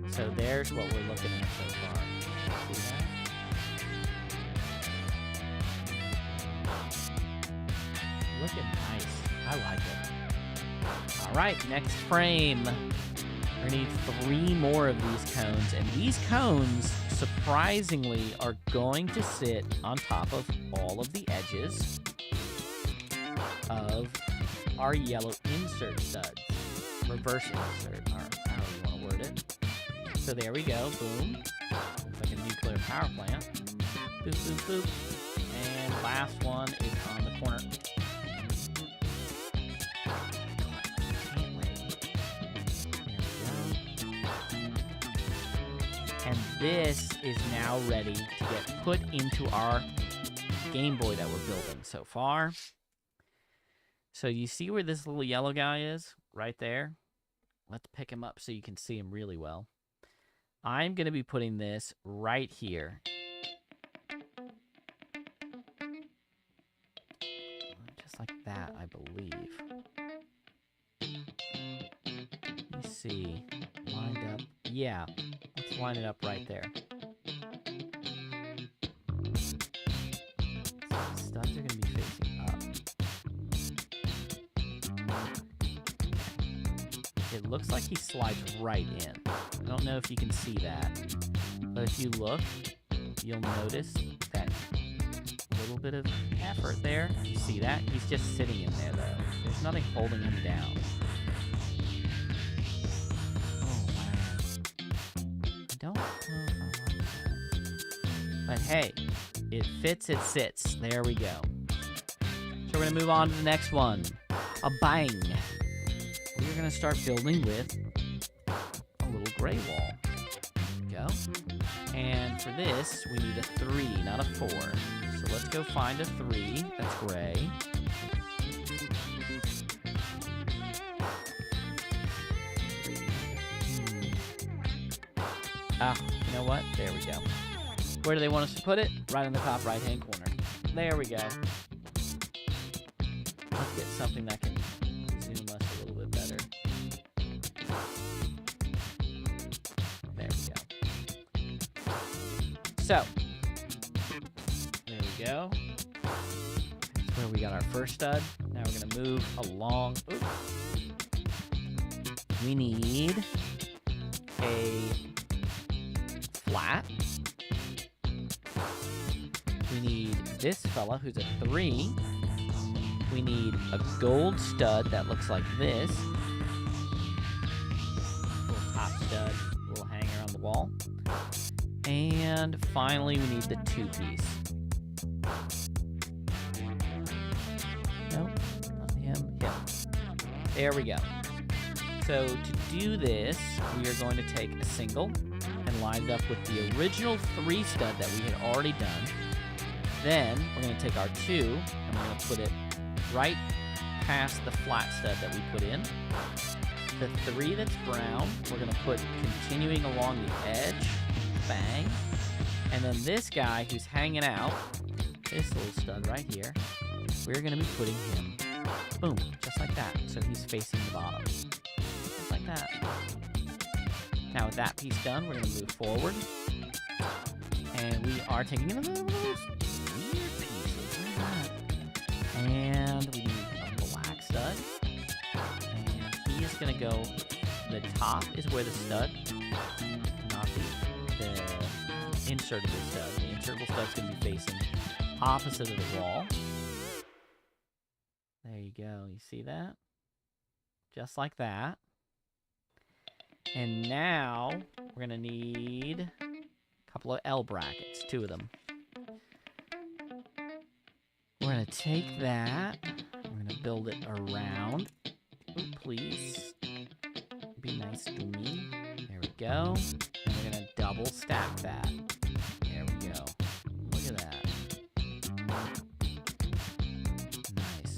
that. So there's what we're looking at so far. See that? Looking nice. I like it. All right, next frame. We're gonna need 3 more of these cones, and these cones, surprisingly, are going to sit on top of all of the edges of our yellow insert studs. Reverse insert, or however you want to word it. So there we go, boom. Looks like a nuclear power plant. Boop, boop, boop. And last one is on the corner. Can't wait. There we go. And this is now ready to get put into our Game Boy that we're building so far. So you see where this little yellow guy is? Right there. Let's pick him up so you can see him really well. I'm going to be putting this right here. Just like that, I believe. Let me see. Lined up. Yeah. Let's line it up right there. So the studs are going to be facing up. It looks like he slides right in. I don't know if you can see that, but if you look, you'll notice that little bit of effort there. You see that? He's just sitting in there, though. There's nothing holding him down. Oh, wow. I don't know if I like that. But hey, it fits, it sits. There we go. So we're going to move on to the next one. A bang. We're going to start building with a little gray wall. There we go. And for this, we need a 3, not a 4. So let's go find a 3 that's gray. Ah, you know what? There we go. Where do they want us to put it? Right in the top right-hand corner. There we go. Let's get something that can zoom us a little bit better. There we go. So, there we go. That's where we got our first stud. Now we're going to move along. Oops. We need a flat. We need this fella who's a 3. We need a gold stud that looks like this. Little top stud, little hanger on the wall. And finally, we need the 2-piece. Nope, not him, him. There we go. So to do this, we are going to take a single and line it up with the original 3 stud that we had already done. Then we're going to take our 2 and we're going to put it right past the flat stud that we put in. The 3 that's brown, we're going to put continuing along the edge. Bang. And then this guy who's hanging out, this little stud right here, we're going to be putting him, boom, just like that. So he's facing the bottom. Just like that. Now with that piece done, we're going to move forward. And we are taking in those weird pieces. Look at that. And we need a black stud. And he is going to go, the top is where the stud, not the insertable stud. The insertable stud's going to be facing opposite of the wall. There you go. You see that? Just like that. And now we're going to need a couple of L brackets, 2 of them. We're going to take that. We're going to build it around. Ooh, please. Be nice to me. There we go. And we're going to double stack that. There we go. Look at that. Nice.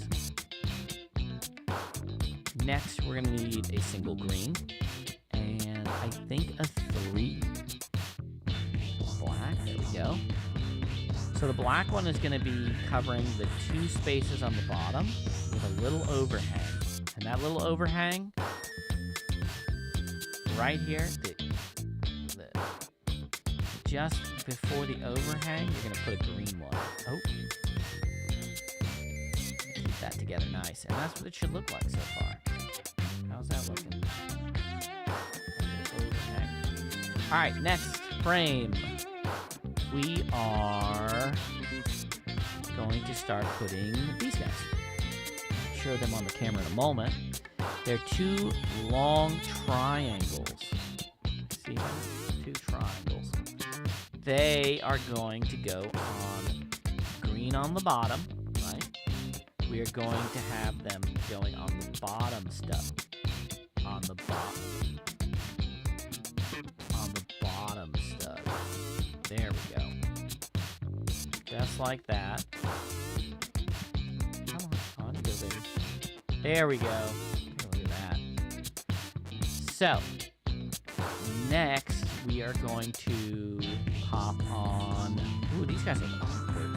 Next, we're going to need a single green. And I think a 3 black. There we go. So the black one is going to be covering the 2 spaces on the bottom with a little overhang. And that little overhang right here, just before the overhang, you're going to put a green one. Oh. Keep that together nice. And that's what it should look like so far. All right, next frame. We are going to start putting these guys. Show them on the camera in a moment. They're two long triangles. See that? Two triangles. They are going to go on green on the bottom, right? We are going to have them going on the bottom stuff. On the bottom. On the bottom stuff. There we go. Just like that. Come on, go, baby. There we go. Look at that. So, next we are going to hop on. Ooh, these guys are awkward.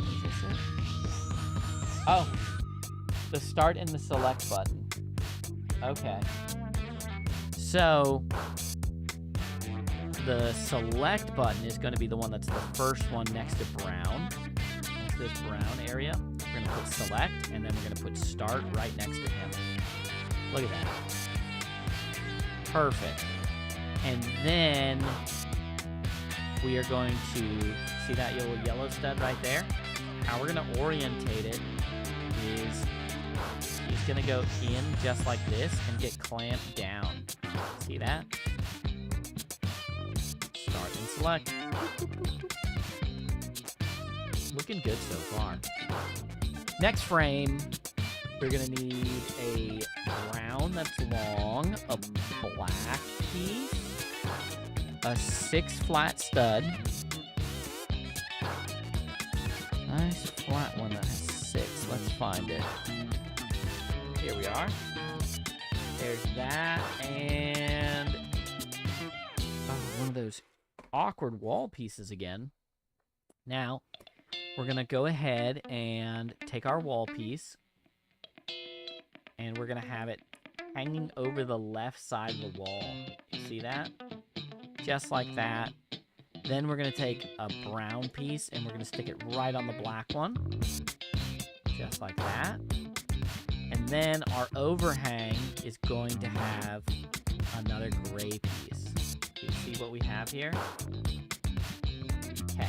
What is this? Oh, the start and the select button. Okay. So, the select button is going to be the one that's the first one next to brown. That's this brown area. We're going to put select, and then we're going to put start right next to him. Look at that. Perfect. And then we are going to see that little yellow stud right there? How we're going to orientate it is he's going to go in just like this and get clamped down. See that? Start and select. Looking good so far. Next frame, we're going to need a brown that's long, a black piece, a 6 flat stud. Nice flat one that has 6. Let's find it. Here we are. There's that, and one of those awkward wall pieces again. Now, we're going to go ahead and take our wall piece, and we're going to have it hanging over the left side of the wall. See that? Just like that. Then we're going to take a brown piece, and we're going to stick it right on the black one. Just like that. And then our overhang is going to have another gray piece. Do you see what we have here? Okay.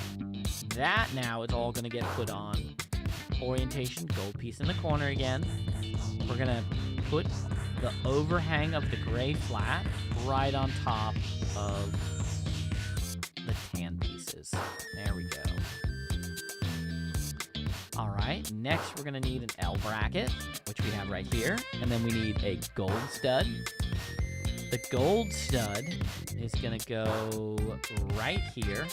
That now is all going to get put on. Orientation, gold piece in the corner again. We're going to put the overhang of the gray flat right on top of the tan pieces. There we go. All right, next we're going to need an L bracket, which we have right here. And then we need a gold stud. The gold stud is going to go right here.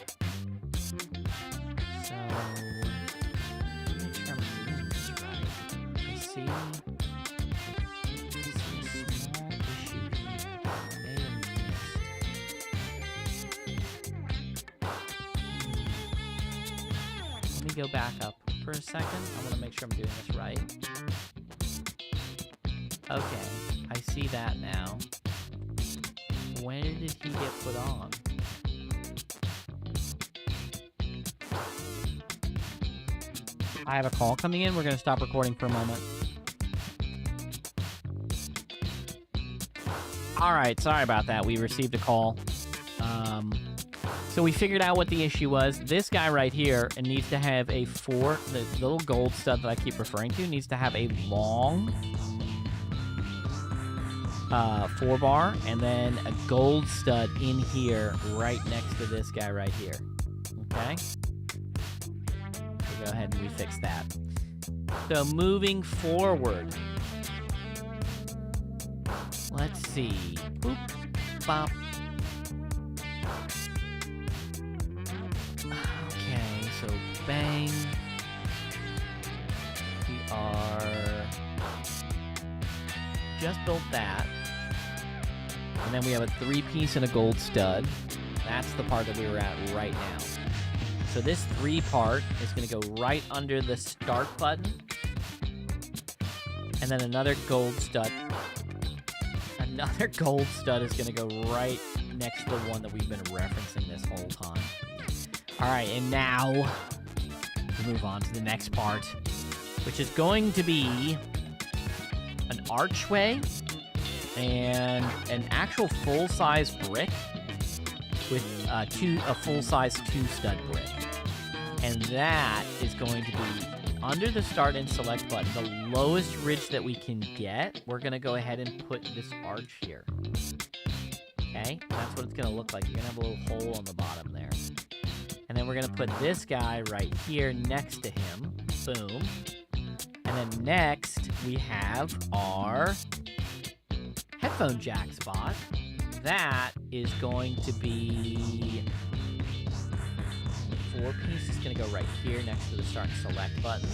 So, make sure I'm doing this right. I see a small issue here. I may have missed. Let me go back up for a second. I want to make sure I'm doing this right. Okay, I see that now. Where did he get put on? I have a call coming in. We're going to stop recording for a moment. All right, sorry about that. We received a call. So we figured out what the issue was. This guy right here needs to have a the little gold stud that I keep referring to needs to have a long 4-bar and then a gold stud in here right next to this guy right here. Okay? We'll go ahead and refix that. So moving forward. Let's see. Boop. Bop. Okay, so bang. We are just built that. And then we have a 3-piece and a gold stud. That's the part that we were at right now. So this 3 part is going to go right under the start button. And then another gold stud. Another gold stud is going to go right next to the one that we've been referencing this whole time. All right, and now we move on to the next part, which is going to be an archway and an actual full-size brick with a full-size 2-stud brick. And that is going to be under the start and select button, the lowest ridge that we can get. We're going to go ahead and put this arch here. Okay, that's what it's going to look like. You're going to have a little hole on the bottom there. And then we're going to put this guy right here next to him. Boom. And then next, we have our headphone jack spot. That is going to be 4-piece. It's going to go right here next to the start and select button.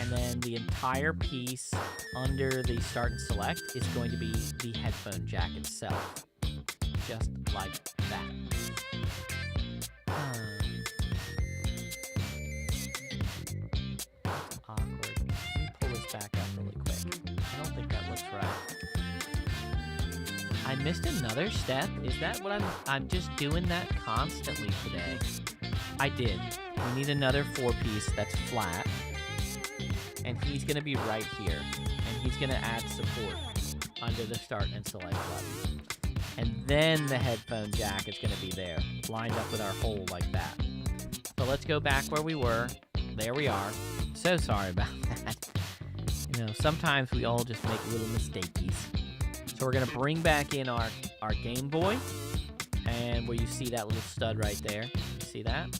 And then the entire piece under the start and select is going to be the headphone jack itself. Just like that. Awkward. Let me pull this back up really quick. I don't think that looks right. I missed another step. Is that what I'm just doing that constantly today? I did. We need another 4-piece that's flat. And he's going to be right here. And he's going to add support under the start and select button. And then the headphone jack is going to be there, lined up with our hole like that. So let's go back where we were. There we are. So sorry about that. You know, sometimes we all just make little mistakes. So we're going to bring back in our Game Boy. And where you see that little stud right there. See that?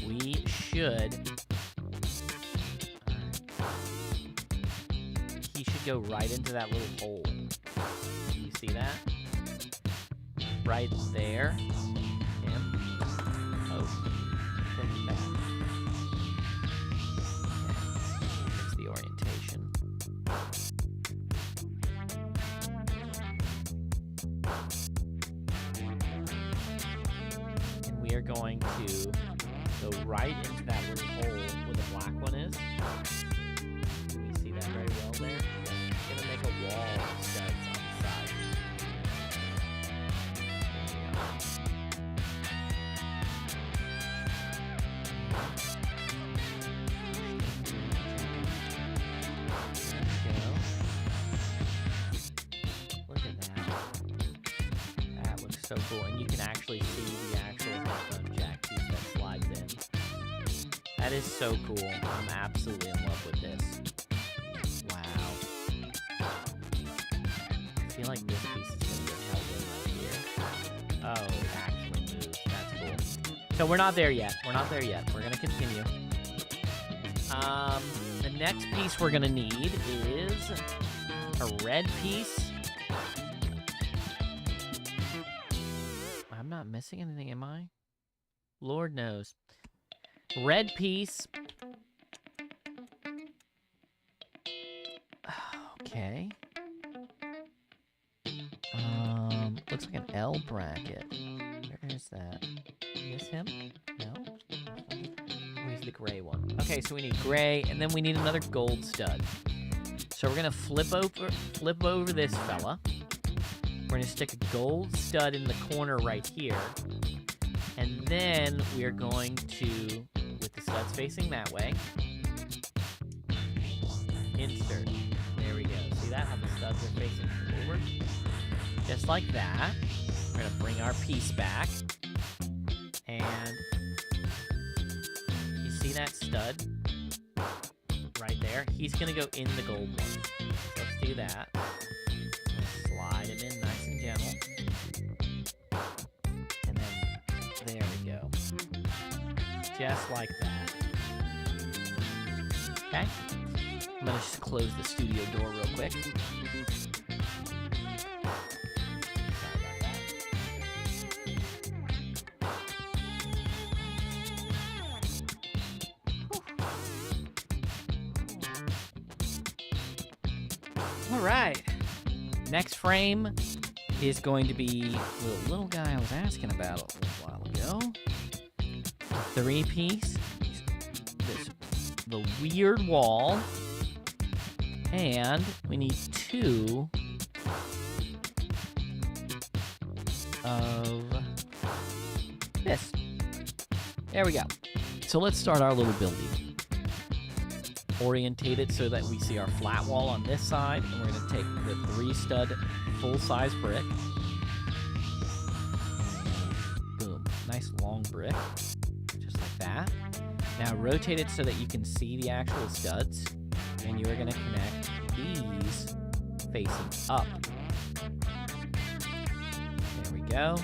We should... He should go right into that little hole. You see that? Right there. Him. Oh. Bring it back. Okay. Fix the orientation. And we are going to go right into that little hole where the black one is. Can you see that very well there? It's going to make a wall of studs on the side. Look at that. That looks so cool. And you can actually see the actual headphone jack piece that slides in. That is so cool. I'm absolutely in love with this. Wow. I feel like this piece is going to get held in right here. Oh, it actually moves. That's cool. So we're not there yet. We're not there yet. We're going to continue. The next piece we're going to need is a red piece. I'm not missing anything, am I? Lord knows. Red piece. Okay. Looks like an L bracket. Where is that? Is this him? No? Oh, he's the gray one. Okay, so we need gray, and then we need another gold stud. So we're gonna flip over this fella. We're gonna stick a gold stud in the corner right here. And then we are going to, with the studs facing that way, insert. There we go. See that? How the studs are facing forward? Just like that. We're going to bring our piece back. And you see that stud right there? He's going to go in the gold one. So let's do that. Slide him in nice and gentle. And then there we go. Just like that. Okay? I'm going to just close the studio door real quick. Sorry about that. All right. Next frame is going to be the little guy I was asking about a little while ago. 3-piece. The weird wall. And we need 2 of this. There we go. So let's start our little building. orientate it so that we see our flat wall on this side, and we're going to take the 3-stud full-size brick. Boom. Nice long brick. Just like that. Now rotate it so that you can see the actual studs, and you are going to connect these facing up. There we go.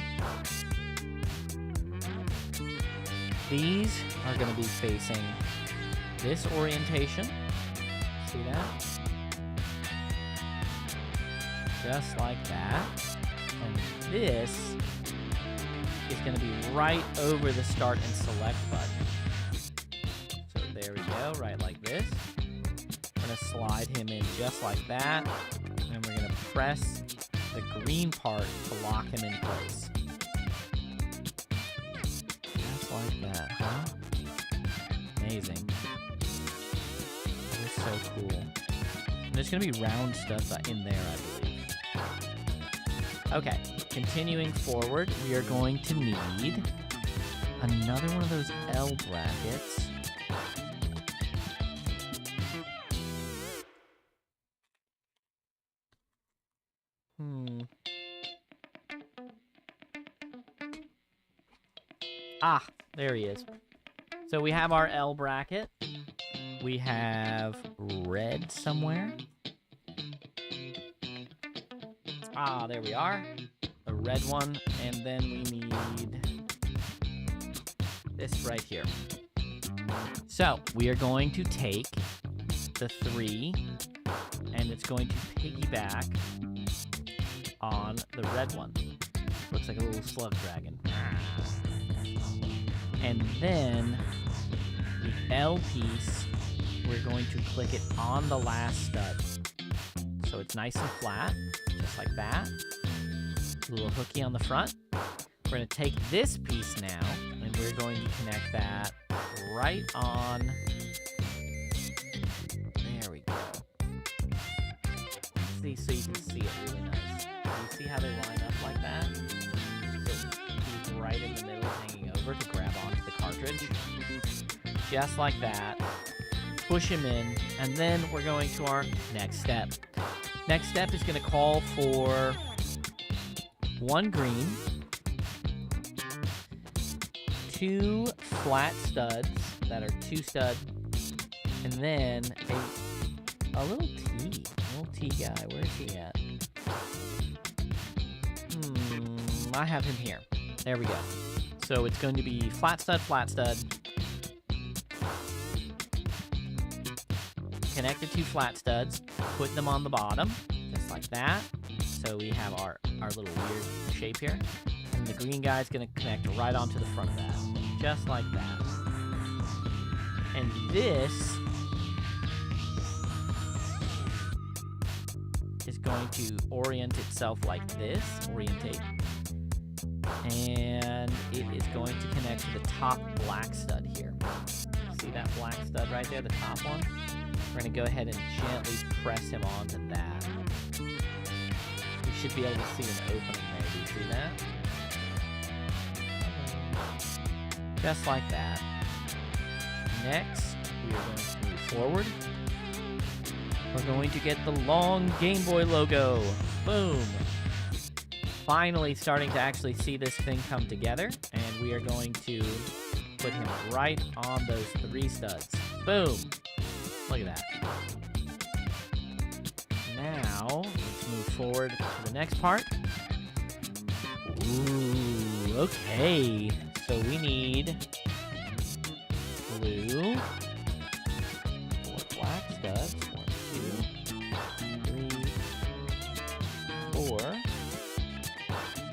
These are going to be facing this orientation. See that? Just like that. And this is going to be right over the start and select button. So there we go, right like this. We're going to slide him in just like that. And we're going to press the green part to lock him in place. Just like that, huh? Amazing. That is so cool. And there's going to be round studs in there, I believe. Okay, continuing forward, we are going to need another one of those L brackets. Ah, there he is. So we have our L bracket. We have red somewhere. Ah, there we are. The red one. And then we need this right here. So we are going to take the 3, and it's going to piggyback on the red one. Looks like a little slug dragon. And then the L piece, we're going to click it on the last stud. So it's nice and flat, just like that. A little hooky on the front. We're going to take this piece now, and we're going to connect that right on. There we go. See, so you can see it really nice. You see how they line up like that? So he's right in the middle, hanging over to grab onto the cartridge. Just like that. Push him in, and then we're going to our next step. Next step is going to call for 1 green, 2 flat studs that are 2 stud, and then a little T guy. Where is he at? I have him here. There we go. So it's going to be flat stud, connect the 2 flat studs, put them on the bottom, just like that. So we have our little weird shape here. And the green guy is going to connect right onto the front of that, just like that. And this is going to orient itself like this, orientate. And it is going to connect to the top black stud here. See that black stud right there, the top one? We're going to go ahead and gently press him onto that. You should be able to see an opening there. Do you see that? Just like that. Next, we are going to move forward. We're going to get the long Game Boy logo. Boom. Finally starting to actually see this thing come together. And we are going to put him right on those 3 studs. Boom. Look at that. Now, let's move forward to the next part. Ooh, okay. So we need blue, 4 black studs, 1, 2, 3, 4,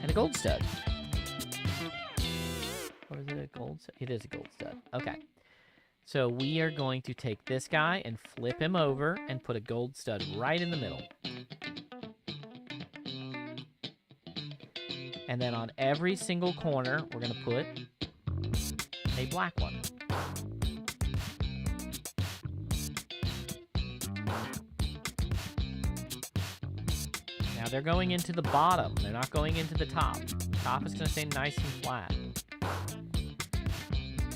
and a gold stud. Or is it a gold stud? It is a gold stud. Okay. So we are going to take this guy and flip him over and put a gold stud right in the middle. And then on every single corner, we're going to put a black one. Now they're going into the bottom. They're not going into the top. The top is going to stay nice and flat.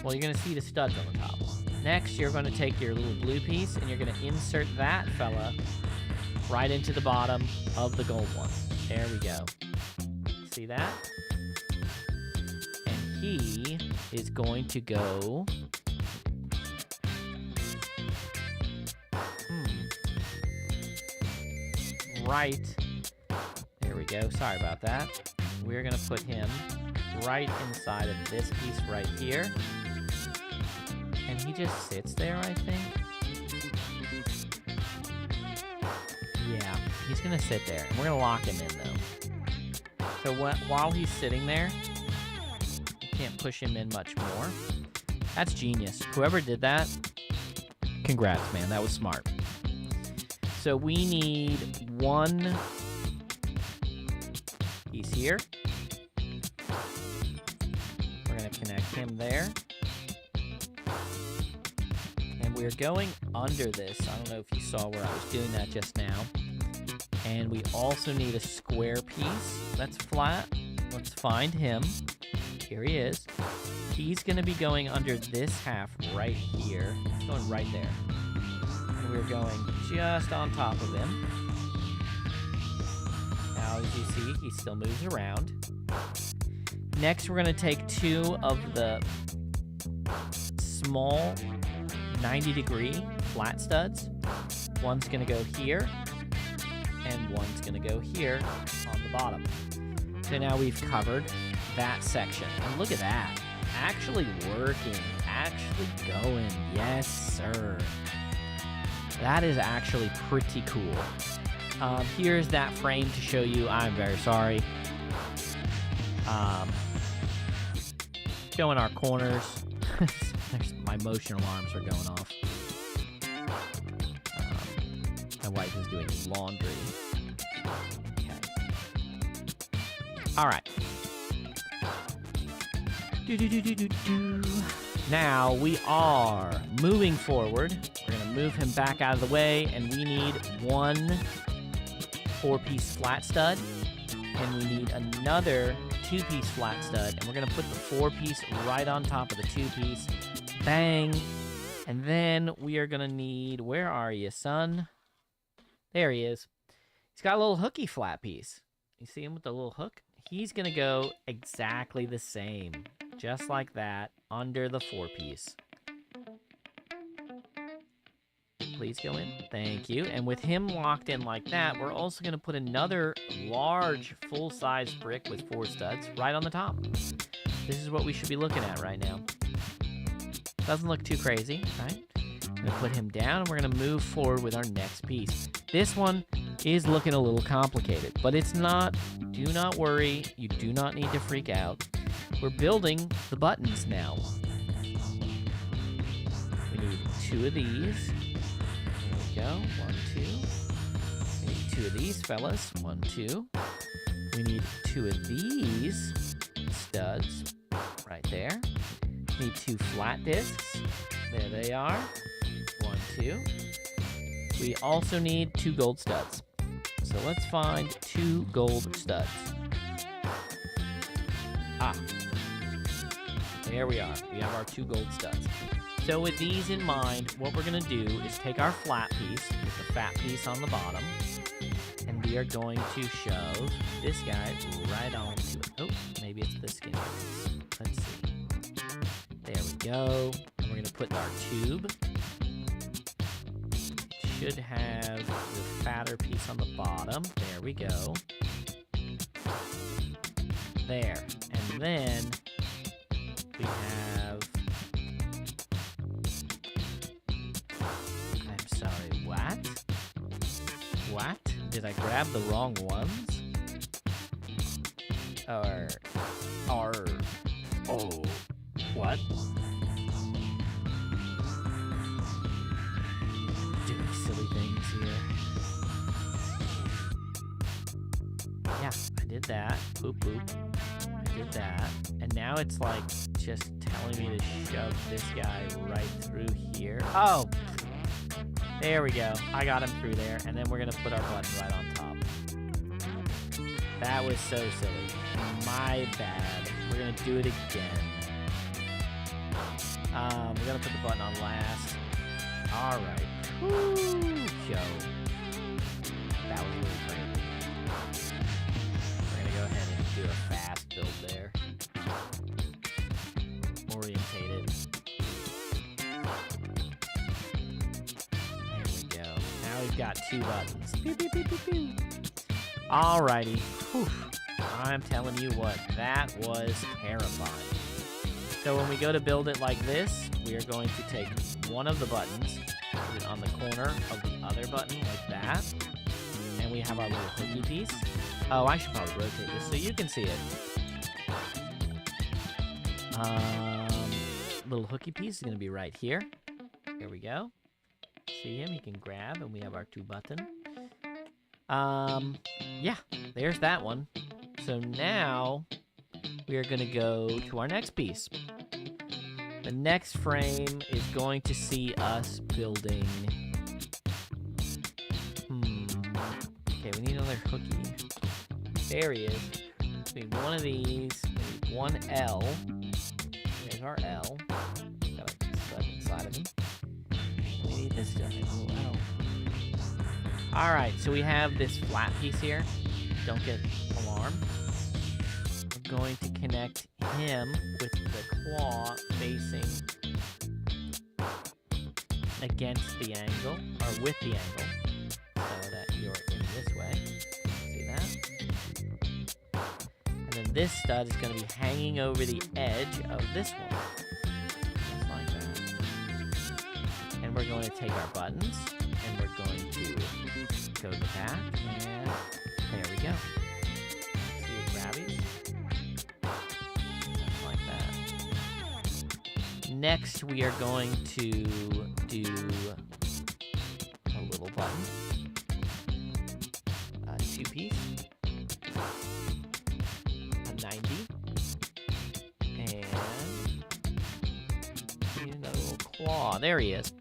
Well, you're going to see the studs on the top one. Next, you're going to take your little blue piece and you're going to insert that fella right into the bottom of the gold one. There we go. See that? And he is going to go... right. There we go. Sorry about that. We're going to put him right inside of this piece right here. And he just sits there, I think. Yeah, he's going to sit there. And we're going to lock him in, though. So while he's sitting there, you can't push him in much more. That's genius. Whoever did that, congrats, man. That was smart. So we need one piece here. We're going to connect him there. And we're going under this. I don't know if you saw where I was doing that just now. And we also need a square piece that's flat. Let's find him. Here he is. He's going to be going under this half right here. He's going right there. And we're going just on top of him. Now, as you see, he still moves around. Next, we're going to take two of the small 90-degree flat studs. One's going to go here, and one's going to go here on the bottom. So now we've covered that section. And look at that. Actually working. Actually going. Yes, sir. That is actually pretty cool. Here's that frame to show you. I'm very sorry. Showing our corners. My motion alarms are going off. My wife is doing laundry. Okay. All right. Now we are moving forward. We're going to move him back out of the way, and we need one 4-piece flat stud, and we need another 2-piece flat stud, and we're going to put the 4-piece right on top of the 2-piece. Bang. And then we are going to need, where are you, son? There he is. He's got a little hooky flat piece. You see him with the little hook? He's going to go exactly the same, just like that, under the 4-piece. Please go in. Thank you. And with him locked in like that, we're also going to put another large full-size brick with 4 studs right on the top. This is what we should be looking at right now. Doesn't look too crazy, right? I'm going to put him down, and we're going to move forward with our next piece. This one is looking a little complicated, but it's not. Do not worry. You do not need to freak out. We're building the buttons now. We need 2 of these. There we go. 1, 2. We need 2 of these, fellas. 1, 2. We need 2 of these studs right there. We need 2 flat discs. There they are. 1, 2. We also need 2 gold studs. So let's find 2 gold studs. Ah. There we are. We have our 2 gold studs. So with these in mind, what we're going to do is take our flat piece with the fat piece on the bottom, and we are going to shove this guy right onto it. Oh, maybe it's the skin piece. Let's see. There we go. And we're going to put our tube. It should have the fatter piece on the bottom. There we go. There. And then we have... I'm sorry, what? What? Did I grab the wrong ones? Oh, what? Doing silly things here. Yeah, I did that. Boop, boop. I did that. And now it's like just telling me to shove this guy right through here. Oh! There we go. I got him through there. And then we're going to put our button right on top. That was so silly. My bad. We're going to do it again. We're gonna put the button on last. All right. Woo! Yo. That was a little crazy. We're gonna go ahead and do a fast build there. Orientated. There we go. Now we've got 2 buttons. Pew, pew, pew, pew, pew. Alrighty. Whew. I'm telling you what, that was terrifying. So when we go to build it like this, we are going to take one of the buttons, put it on the corner of the other button like that, and we have our little hooky piece. Oh, I should probably rotate this so you can see it. Little hooky piece is going to be right here. Here we go. See him? He can grab, and we have our 2 button. Yeah, there's that one. So now we are going to go to our next piece. The next frame is going to see us building. Okay, we need another hooky. There he is. We need one of these. We need one L. There's our L. Got a stud inside of him. We need this guy. Oh, L. All right, so we have this flat piece here. Don't get alarmed. We're going to connect him with the claw facing against the angle, or with the angle, so that you're in this way. See that? And then this stud is going to be hanging over the edge of this one. Just like that. And we're going to take our buttons, and we're going to go to the back, and there we go. See the grabbies? Just like that. Next, we are going to do a little button. 2-piece. A 90. And need another little claw. There he is.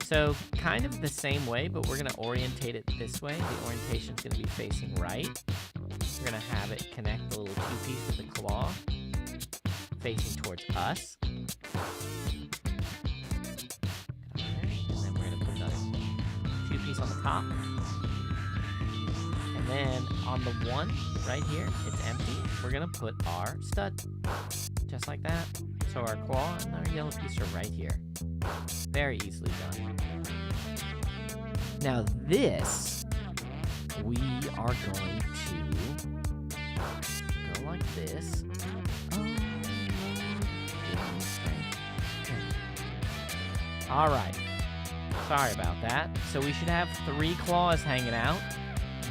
So kind of the same way, but we're going to orientate it this way. The orientation is going to be facing right. We're going to have it connect the little 2-piece with the claw facing towards us. Okay, and then we're going to put another 2-piece on the top. And then on the one right here, it's empty. We're going to put our stud, just like that. So our claw and our yellow piece are right here. Very easily done. Now this, we are going to go like this. All right. Sorry about that. So we should have 3 claws hanging out.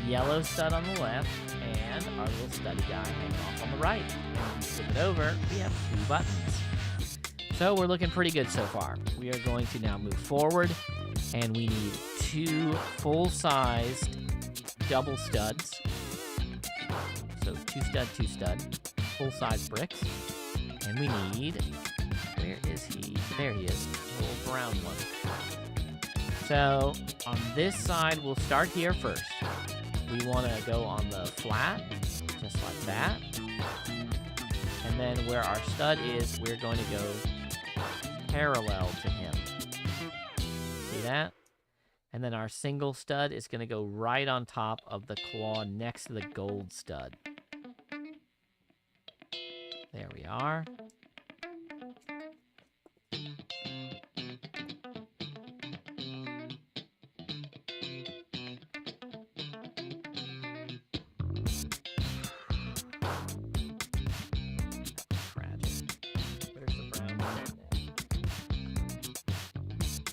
Yellow stud on the left, and our little studdy guy hanging off on the right. And when we flip it over, we have 2 buttons. So we're looking pretty good so far. We are going to now move forward, and we need 2 full-sized double studs. So 2 stud, 2 stud, full-size bricks. And we need, where is he? There he is, a little brown one. So on this side, we'll start here first. We want to go on the flat, just like that. And then where our stud is, we're going to go parallel to him. See that? And then our single stud is going to go right on top of the claw next to the gold stud. There we are.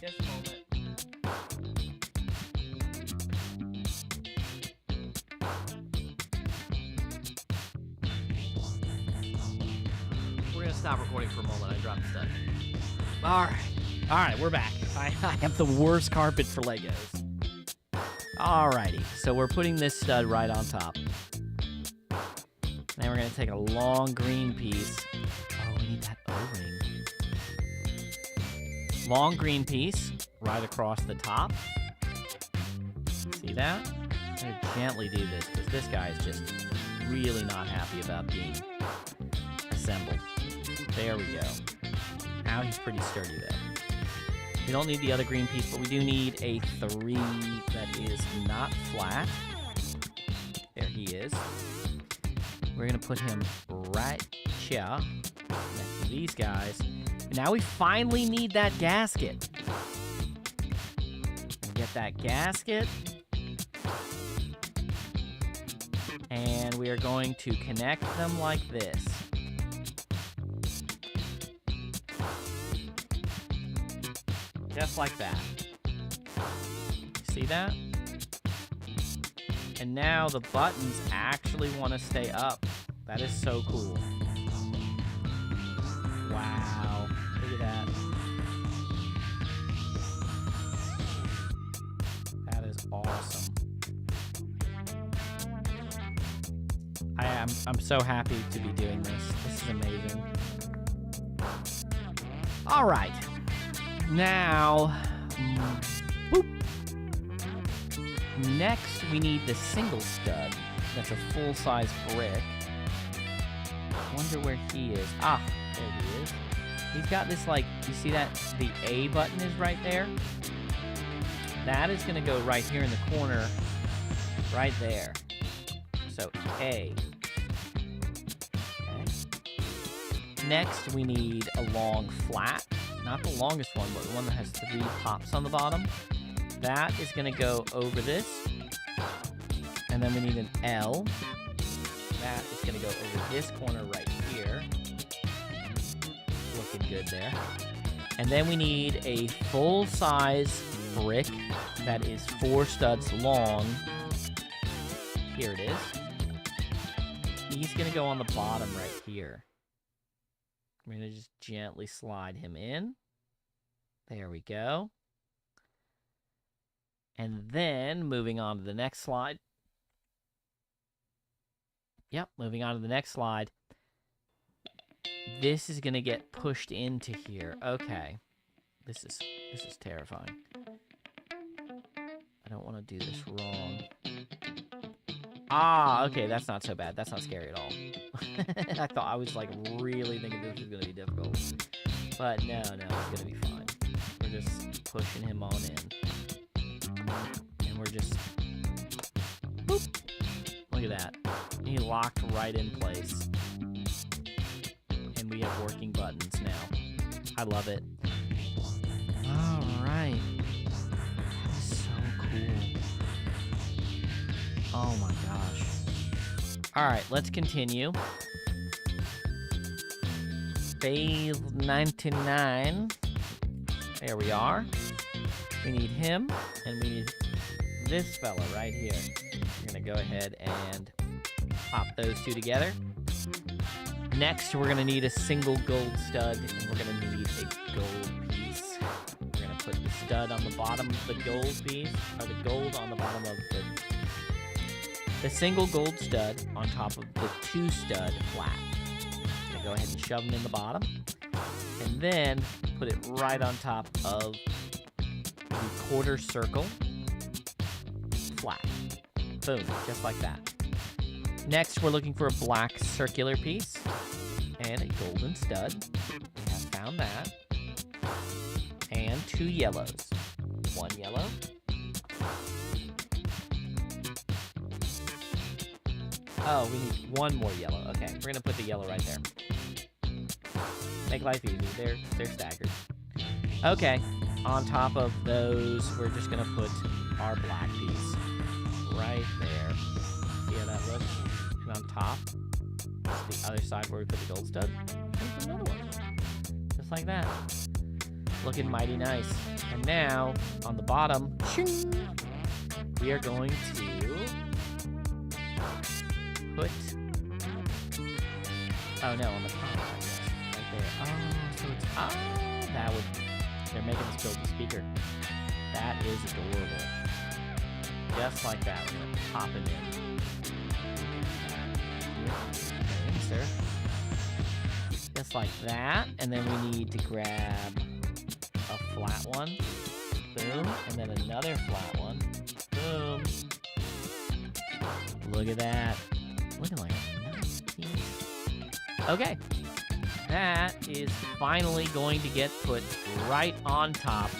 Just a moment. We're gonna stop recording for a moment. I dropped the stud. All right, we're back. I have the worst carpet for Legos. Alrighty, so we're putting this stud right on top. Then we're gonna take a long green piece. Oh, we need that O-ring. Long green piece right across the top. See that? I'm going to gently do this because this guy is just really not happy about being assembled. There we go. Now he's pretty sturdy, though. We don't need the other green piece, but we do need a 3 that is not flat. There he is. We're going to put him right here next to these guys. And now we finally need that gasket. Get that gasket. And we are going to connect them like this. Just like that. See that? And now the buttons actually want to stay up. That is so cool. Wow. Look at that. That is awesome. I'm so happy to be doing this. This is amazing. All right. Now, boop. Next, we need the single stud. That's a full-size brick. I wonder where he is. Ah, there he is. He's got this, like, you see that? The A button is right there. That is going to go right here in the corner, right there. So, A. Okay. Next, we need a long flat. Not the longest one, but the one that has 3 pops on the bottom. That is going to go over this. And then we need an L. That is going to go over this corner right here. Looking good there. And then we need a full-size brick that is 4 studs long. Here it is. He's going to go on the bottom right here. We're going to just gently slide him in. There we go. And then, moving on to the next slide. Yep, moving on to the next slide. This is going to get pushed into here. Okay. This is terrifying. I don't want to do this wrong. Ah, okay, that's not so bad. That's not scary at all. I thought I was like really thinking this was going to be difficult. But no, it's going to be fine. We're just pushing him on in. And we're just... Boop! Look at that. He locked right in place. And we have working buttons now. I love it. Alright. That is so cool. Oh my gosh. Alright, let's continue. Phase 99. There we are. We need him, and we need this fella right here. We're going to go ahead and pop those 2 together. Next, we're going to need a single gold stud, and we're going to need a gold piece. We're going to put the stud on the bottom of the gold piece, or the gold on the bottom of the single gold stud on top of the 2 stud flat. I'm going to go ahead and shove them in the bottom, and then put it right on top of the quarter circle flat. Boom, just like that. Next, we're looking for a black circular piece and a golden stud. We have found that. And 2 yellows. 1 yellow. Oh, we need 1 more yellow. Okay, we're going to put the yellow right there. Make life easy. They're staggered. Okay, on top of those, we're just going to put our black piece right there. See how that looks? And on top, the other side where we put the gold stud, there's another one. Just like that. Looking mighty nice. And now, on the bottom, we are going to put... Oh no, on the top, I guess. Right there. Oh, so it's... Oh, that would... They're making us build the speaker. That is adorable. Just like that. We're going to pop it in. Okay, sir. Just like that. And then we need to grab a flat one. Boom. And then another flat one. Boom. Look at that. Looking like a nice piece. Okay. that is finally going to get put right on top,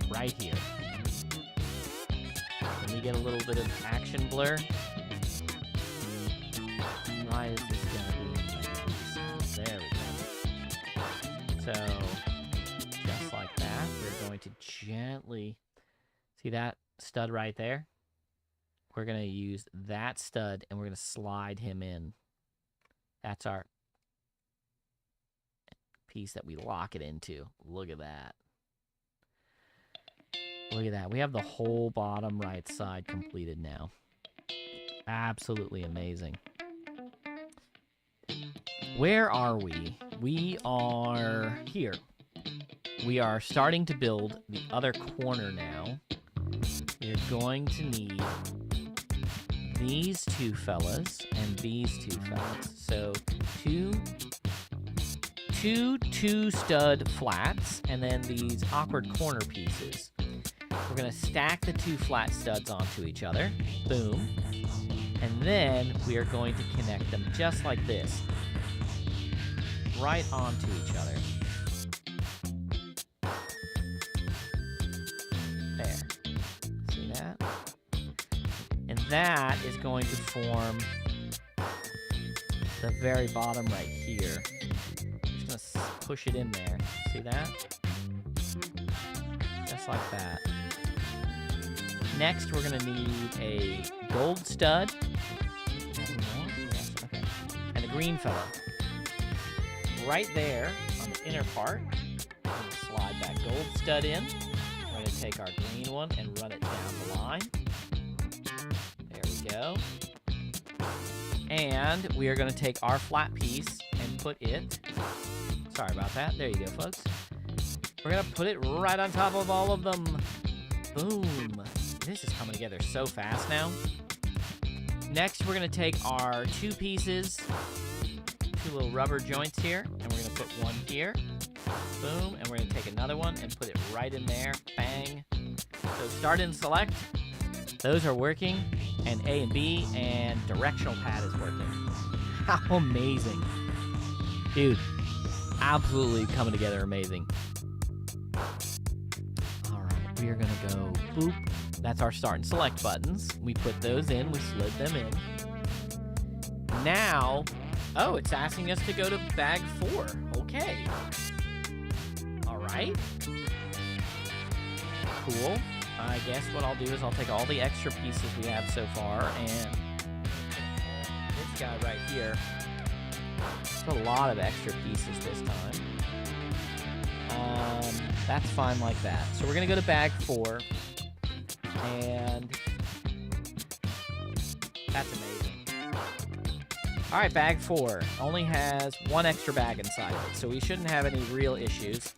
right here. Let me get a little bit of action blur. Why is this gonna be like this? There we go. So, just like that, we're going to gently, see that stud right there? We're gonna use that stud and we're gonna slide him in. That's our piece that we lock it into. Look at that. Look at that. We have the whole bottom right side completed now. Absolutely amazing. Where are we? We are here. We are starting to build the other corner now. We're going to need these two fellas and these two fellas. So two stud flats and then these awkward corner pieces. We're going to stack the two flat studs onto each other. Boom. And then we are going to connect them just like this. Right onto each other. There. See that? And that is going to form the very bottom right here. Just going to push it in there. See that? Just like that. Next, we're going to need a gold stud. Yes, okay. And a green fellow. Right there on the inner part, we're going to slide that gold stud in. We're going to take our green one and run it down the line. There we go. And we are going to take our flat piece and put it, sorry about that, there you go folks. We're going to put it right on top of all of them. Boom. This is coming together so fast now. Next, we're going to take our two pieces, two little rubber joints here, and we're going to put one here. Boom. And we're going to take another one and put it right in there. Bang. So start and select. Those are working. And A and B and directional pad is working. How amazing. Dude, absolutely coming together amazing. All right, we are going to go boop. That's our start and select buttons. We put those in. We slid them in. Now, oh, it's asking us to go to bag 4. Okay. All right. Cool. I guess what I'll do is I'll take all the extra pieces we have so far and this guy right here. It's a lot of extra pieces this time. That's fine like that. So we're going to go to bag 4. And that's amazing. All right, bag 4 only has one extra bag inside of it, so we shouldn't have any real issues.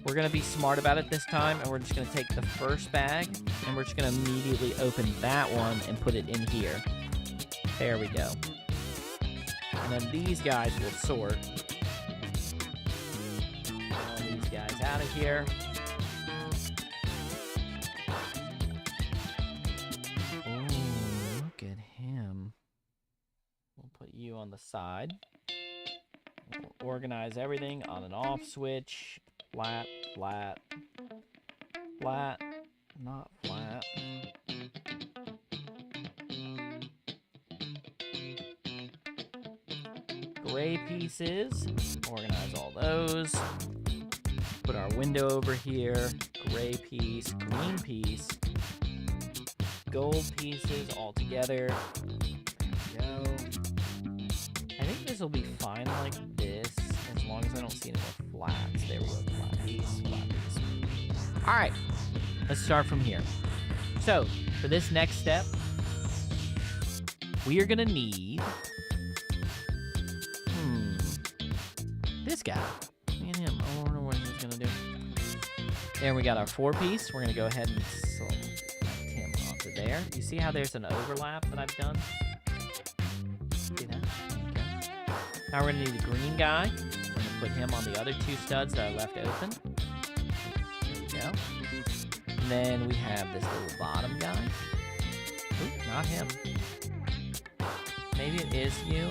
We're going to be smart about it this time, and we're just going to take the first bag, and we're just going to immediately open that one and put it in here. There we go. And then these guys will sort. Get all these guys out of here. You on the side. We'll organize everything on and off switch. Flat, flat, flat, not flat. Gray pieces. Organize all those. Put our window over here. Gray piece, green piece. Gold pieces all together. There we go. I think this will be fine like this, as long as I don't see any more flats. There we go, flat piece, flat piece. All right, let's start from here. So, for this next step, we are gonna need, this guy. Me and him, I wonder what he's gonna do. There we got our 4-piece. We're gonna go ahead and select him onto there. You see how there's an overlap that I've done? See that? Now we're going to need the green guy. We're going to put him on the other 2 studs that I left open. There we go. And then we have this little bottom guy. Oop, not him. Maybe it is you.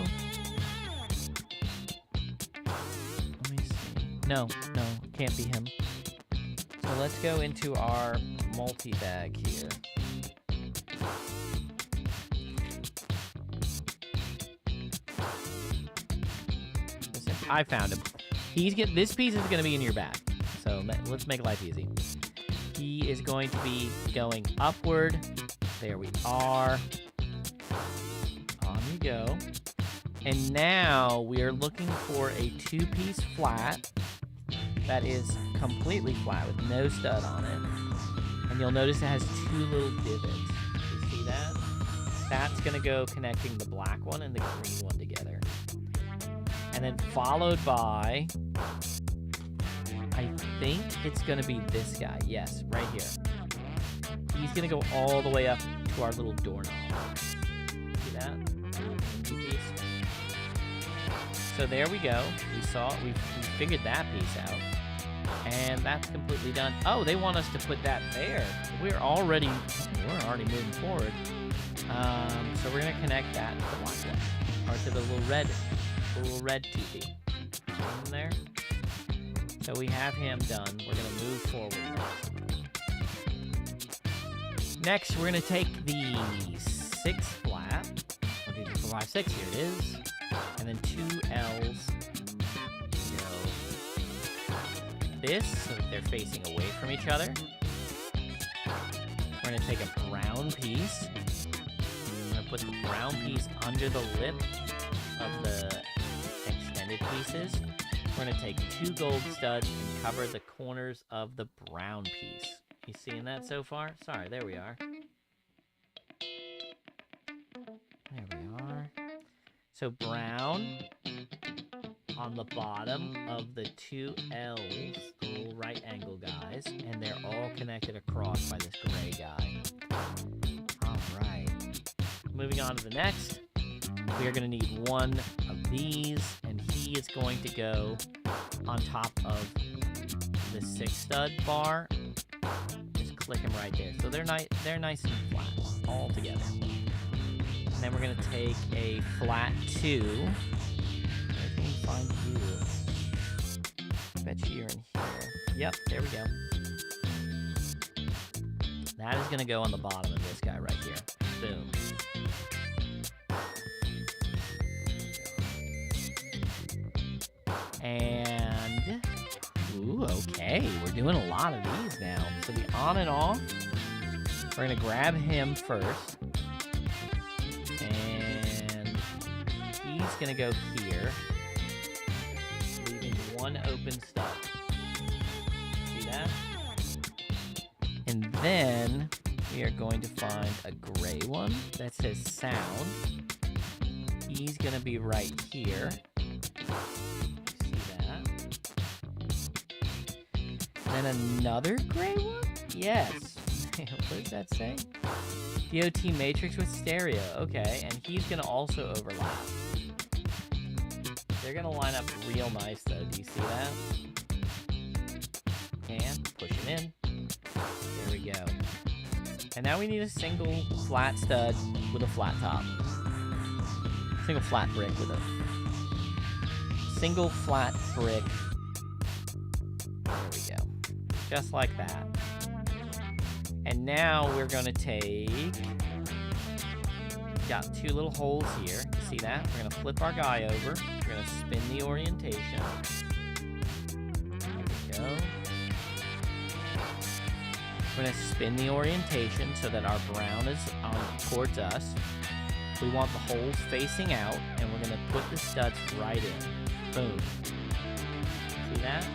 Let me No, can't be him. So let's go into our multi-bag here. Listen, I found him. This piece is gonna be in your bag. So let's make life easy. He is going to be going upward. There we are. On you go. And now we are looking for a 2-piece flat that is completely flat with no stud on it. And you'll notice it has 2 little divots. You see that? That's going to go connecting the black one and the green one together. And then followed by, I think it's going to be this guy. Yes, right here. He's going to go all the way up to our little doorknob. See that? So there we go. We figured that piece out. And that's completely done. Oh, they want us to put that there. We're already moving forward. So we're gonna connect that to the black one, or to the little red toothy. In there. So we have him done. We're gonna move forward next. We're gonna take the 6 flat. 1, 2, 3, 4, 5, 6. Here it is. And then 2 L's. This so that they're facing away from each other. We're going to take a brown piece. I'm going to put the brown piece under the lip of the extended pieces. We're going to take 2 gold studs and cover the corners of the brown piece. You seeing that so far? Sorry, there we are. There we are. So brown on the bottom of the 2 L's, the little right angle guys, and they're all connected across by this gray guy. All right. Moving on to the next, we are going to need 1 of these, and he is going to go on top of the 6 stud bar. Just click him right there. So they're nice and flat all together. And then we're going to take a flat 2. Where can we find you? I bet you you're in here. Yep, there we go. That is going to go on the bottom of this guy right here. Boom. And, ooh, okay. We're doing a lot of these now. So the on and off, we're going to grab him first. And he's going to go here, leaving 1 open stud. See that? And then we are going to find a gray one that says sound. He's going to be right here. See that? And then another gray one? Yes. What does that say? DOT matrix with stereo. Okay, and he's going to also overlap. They're going to line up real nice, though. Do you see that? And push it in. There we go. And now we need a single flat stud with a flat top. Single flat brick with a... Single flat brick. There we go. Just like that. And now we're going to take... Got 2 little holes here. See that? We're going to flip our guy over. We're going to spin the orientation. There we go. We're going to spin the orientation so that our brown is towards us. We want the holes facing out, and we're going to put the studs right in. Boom. See that?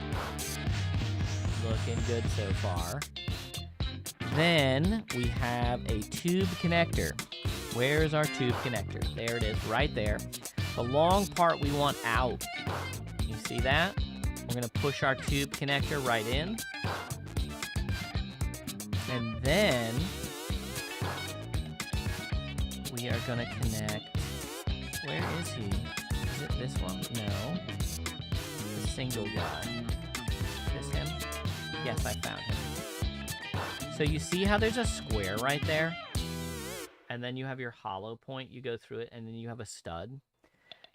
Looking good so far. Then we have a tube connector. Where's our tube connector? There it is, right there. The long part we want out. You see that? We're going to push our tube connector right in. And then we are going to connect. Where is he? Is it this one? No. The single guy. Is this him? Yes, I found him. So you see how there's a square right there? And then you have your hollow point. You go through it, and then you have a stud.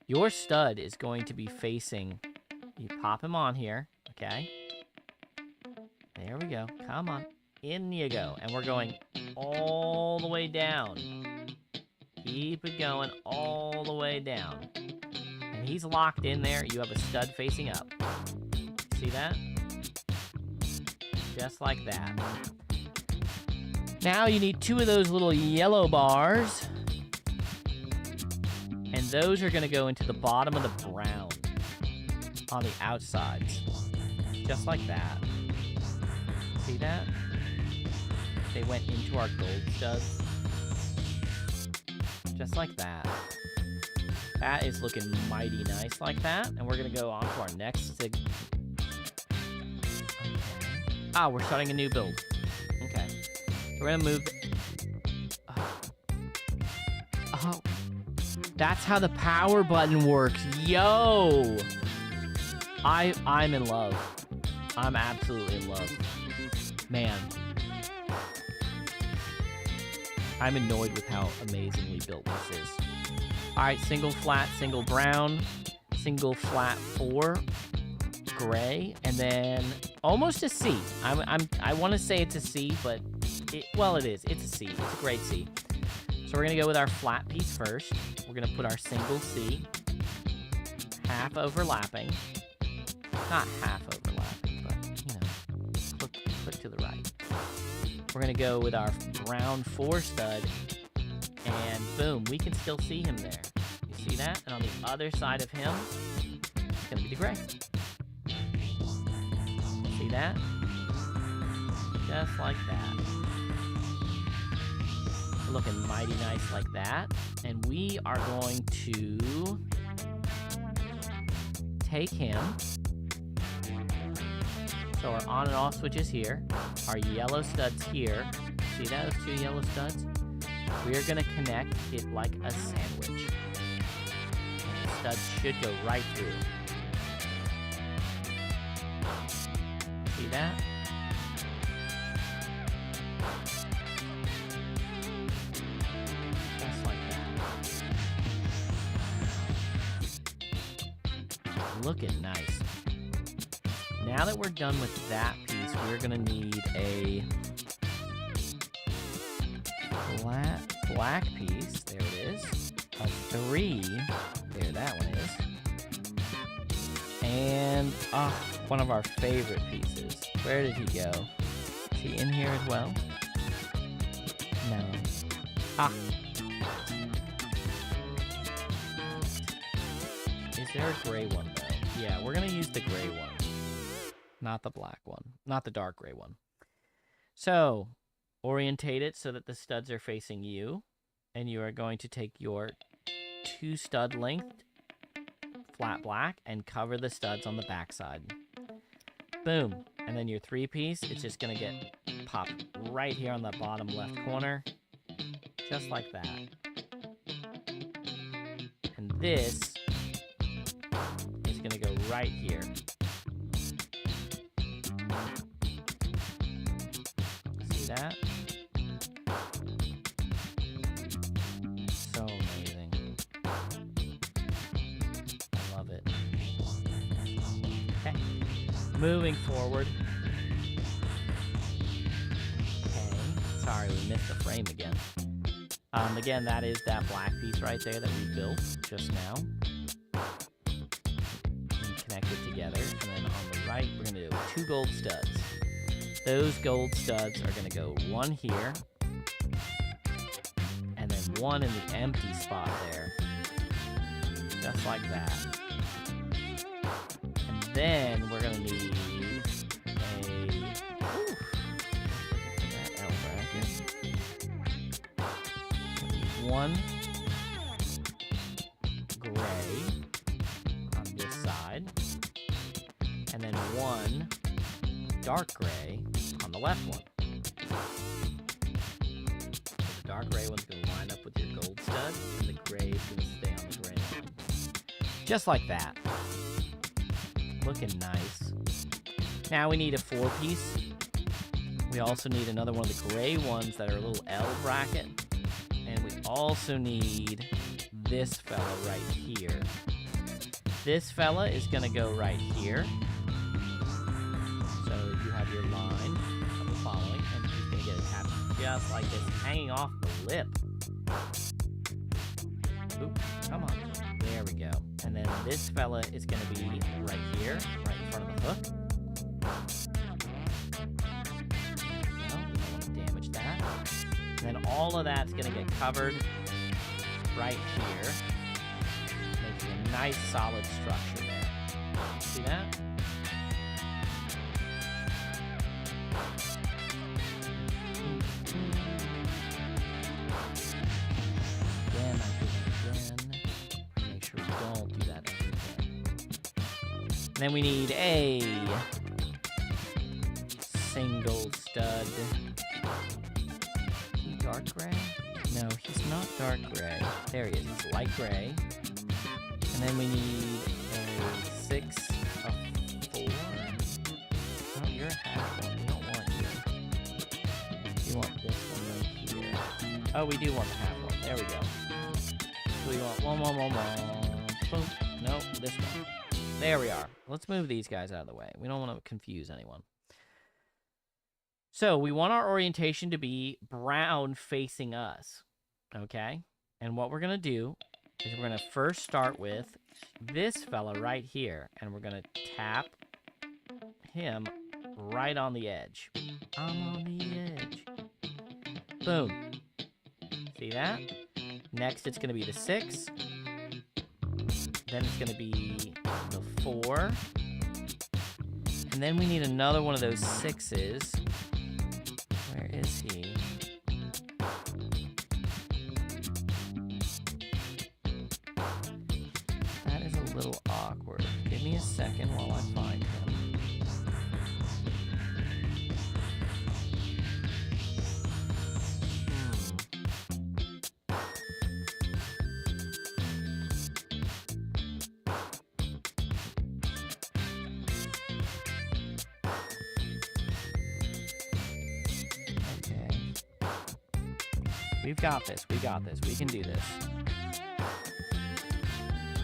Your stud is going to be facing... You pop him on here, Okay. There we go. Come on. In you go. And we're going all the way down. Keep it going all the way down. And he's locked in there. You have a stud facing up. See that? Just like that. Now you need 2 of those little yellow bars. And those are going to go into the bottom of the brown on the outsides. Just like that. See that? They went into our gold studs. Just like that. That is looking mighty nice like that. And we're going to go on to our next sig. Okay. Ah, we're starting a new build. Okay. We're going to move. Oh. That's how the power button works. Yo! I'm in love. I'm absolutely in love. Man. I'm annoyed with how amazingly built this is. Alright, single flat, single brown, single flat 4, gray, and then almost a C. I want to say it's a C, but it is. It's a C. It's a great C. So we're going to go with our flat piece first. We're going to put our single C, half overlapping. Not half overlapping, but, you know, click to the right. We're going to go with our brown 4 stud, and boom, we can still see him there. You see that? And on the other side of him, it's going to be the gray. See that? Just like that. Looking mighty nice like that. And we are going to take him. So our on and off switches here. Our yellow studs here. See that? Those 2 yellow studs? We are going to connect it like a sandwich. And the studs should go right through. See that? Just like that. Looking nice. Now that we're done with that piece, we're going to need a black piece. There it is. A 3. There, that one is. And one of our favorite pieces. Where did he go? Is he in here as well? No. Ah. Is there a gray one, though? Yeah, we're going to use the gray one. Not the black one. Not the dark gray one. So, orientate it so that the studs are facing you. And you are going to take your 2 stud length flat black and cover the studs on the backside. Boom. And then your 3 piece, it's just going to get popped right here on the bottom left corner. Just like that. And this is going to go right here. See that? So amazing. I love it. Okay. Moving forward. Okay. Sorry, we missed the frame again. Again, that is that black piece right there that we built just now. Connect it together. And then on the right, we're going to do 2 gold studs. Those gold studs are going to go 1 here. And then 1 in the empty spot there. Just like that. And then we're going to need that L bracket. 1 gray on this side. And then 1 dark gray on the left one. So the dark gray one's going to line up with your gold stud, and the gray is going to stay on the gray one. Just like that. Looking nice. Now we need a 4-piece. We also need another one of the gray ones that are a little L bracket. And we also need this fella right here. This fella is going to go right here. So you have your line that we're following, and he's going to get attached just like this, hanging off the lip. Oop, come on. There we go. And then this fella is going to be right here, right in front of the hook. No, we don't want to damage that. And then all of that's going to get covered right here, making a nice solid structure there. See that? Again, I do that again. Make sure we don't do that again. Then we need a single stud. Is he dark gray? No, he's not dark gray. There he is. He's light gray. And then we need a 6, a 4. Oh, you're a half one. We don't want you. We want this one right here. Oh, we do want the half one. There we go. So we want one. Boom. Nope, this one. There we are. Let's move these guys out of the way. We don't want to confuse anyone. So we want our orientation to be brown facing us. Okay? And what we're going to do is we're going to first start with this fella right here. And we're going to tap him right on the edge. I'm on the edge. Boom. See that? Next, it's going to be the 6. Then it's going to be the 4. And then we need another one of those 6s. Where is he? That is a little awkward. Give me a second while I find him. We've got this. We got this. We can do this.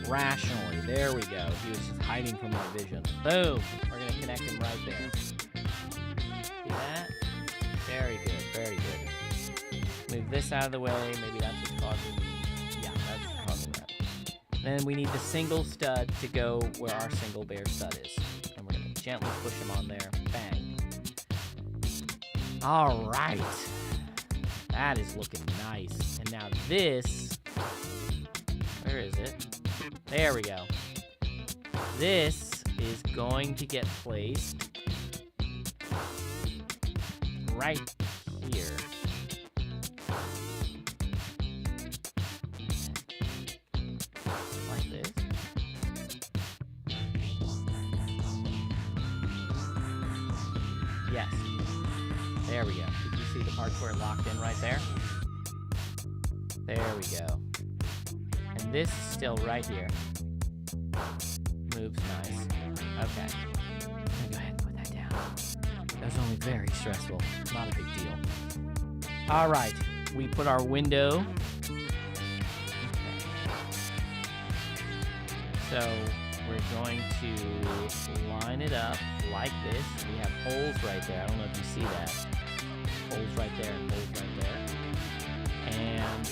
Rationally. There we go. He was just hiding from my vision. Boom. We're going to connect him right there. See that? Very good. Very good. Move this out of the way. Maybe that's what's causing... Yeah, that's what's causing that. Then we need the single stud to go where our single bare stud is. And we're going to gently push him on there. Bang. All right. That is looking nice. And now this, where is it? There we go. This is going to get placed right here. Like this. Yes. There we go. Did you see the parts where it locked in right there? There we go. And this is still right here. Moves nice. Okay. I'm gonna go ahead and put that down. That was only very stressful. Not a big deal. All right. We put our window. Okay. So we're going to line it up like this. We have holes right there. I don't know if you see that. Holes right there and holes right there. And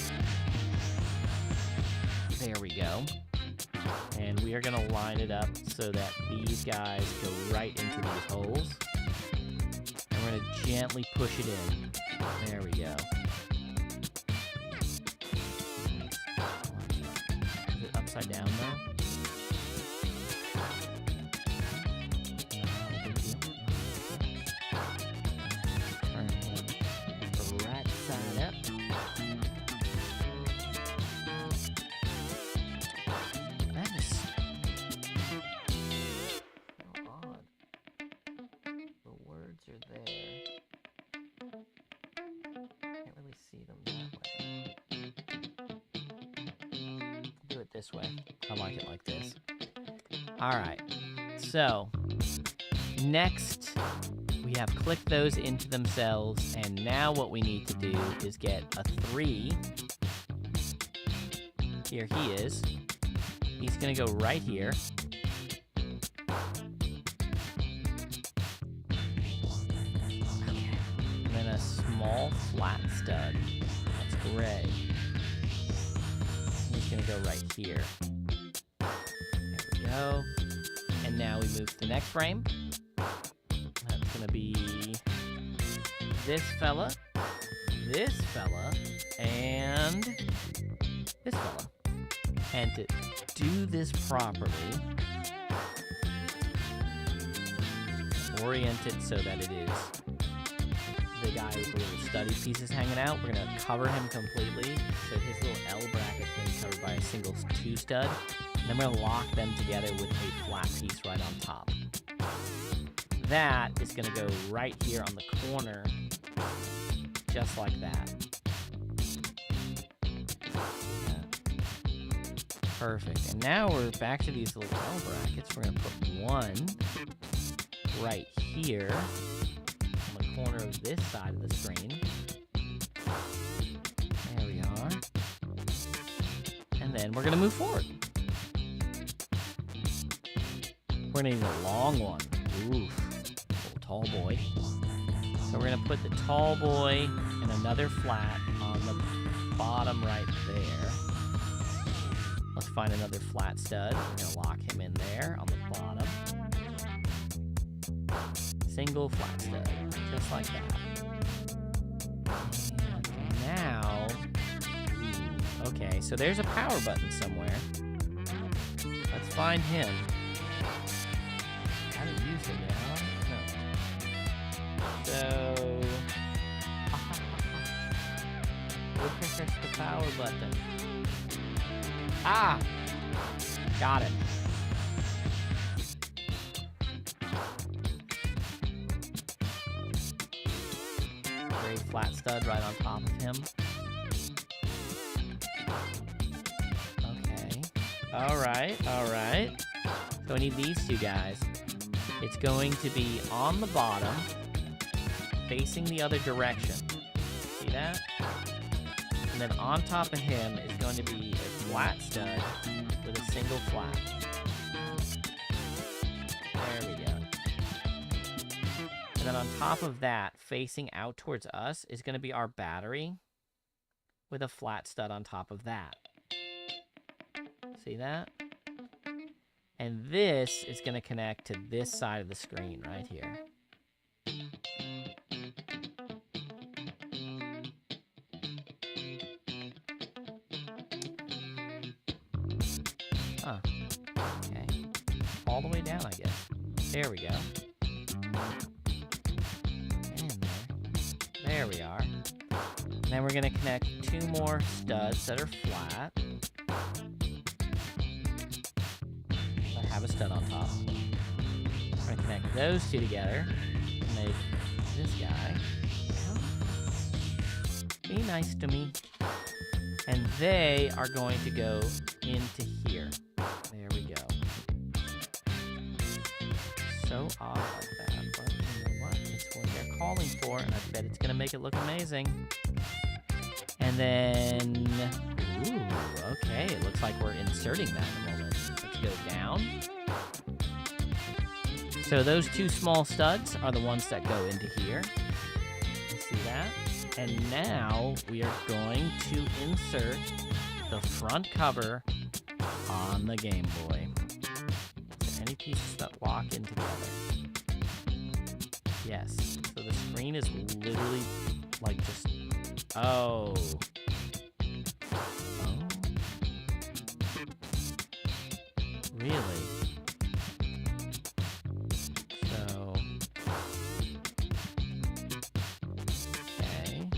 there we go. And we are going to line it up so that these guys go right into these holes. And we're going to gently push it in. There we go. Is it upside down though? This way. I like it like this. All right. So next we have clicked those into themselves, and now what we need to do is get a 3. Here he is. He's gonna go right here. small flat stud. That's gray. He's gonna go right here. There we go. And now we move to the next frame. That's gonna be this fella, and this fella. And to do this properly, orient it so that it is the guy with the little study pieces hanging out. We're going to cover him completely, so his little L bracket's going to be covered by a single 2 stud. And then we're going to lock them together with a flat piece right on top. That is going to go right here on the corner, just like that. Perfect. And now we're back to these little L brackets. We're going to put one right here on the corner of this side of the screen. There we are. And then we're going to move forward. We're going to need a long one. Oof. Little tall boy. So we're going to put the tall boy and another flat on the bottom right there. Let's find another flat stud. We're going to lock him in there on the bottom. Single flat stud, just like that. And now, okay, so there's a power button somewhere. Let's find him. I haven't used him yet, huh? No. So, where's the power button? Ah! Got it. Great flat stud right on top of him. Okay. Alright. So we need these 2 guys. It's going to be on the bottom, facing the other direction. See that? And then on top of him is going to be a flat stud with a single flat. There we go. And then on top of that, facing out towards us, is going to be our battery with a flat stud on top of that. See that? And this is going to connect to this side of the screen right here. Huh. Okay. All the way down, I guess. There we go. And there we are. And then we're going to connect 2 more studs that are flat. That have a stud on top. We're going to connect those 2 together to make this guy. Be nice to me. And they are going to go into here. There we go. So odd like that, but you know what? It's what they're calling for, and I bet it's gonna make it look amazing. And then, ooh, okay, it looks like we're inserting that in a moment. Let's go down. So those 2 small studs are the ones that go into here. You see that? And now we are going to insert the front cover on the Game Boy. So any pieces that lock in together. Yes. So the screen is literally like just... Oh. Oh. Really? So... Okay.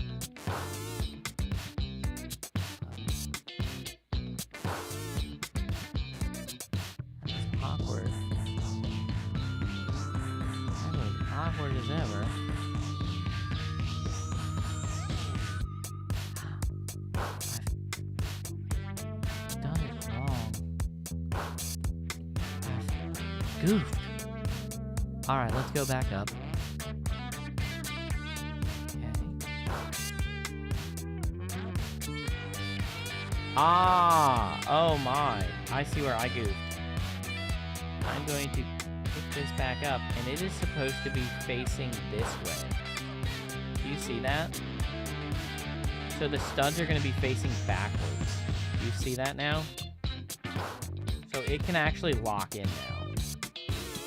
Awkward. That was awkward as ever. I've done it wrong. I've goofed. Alright, let's go back up. Okay. Ah! Oh my. I see where I goofed. I'm going to pick this back up, and it is supposed to be facing this way. Do you see that? So the studs are going to be facing backwards. Do you see that now? So it can actually lock in now,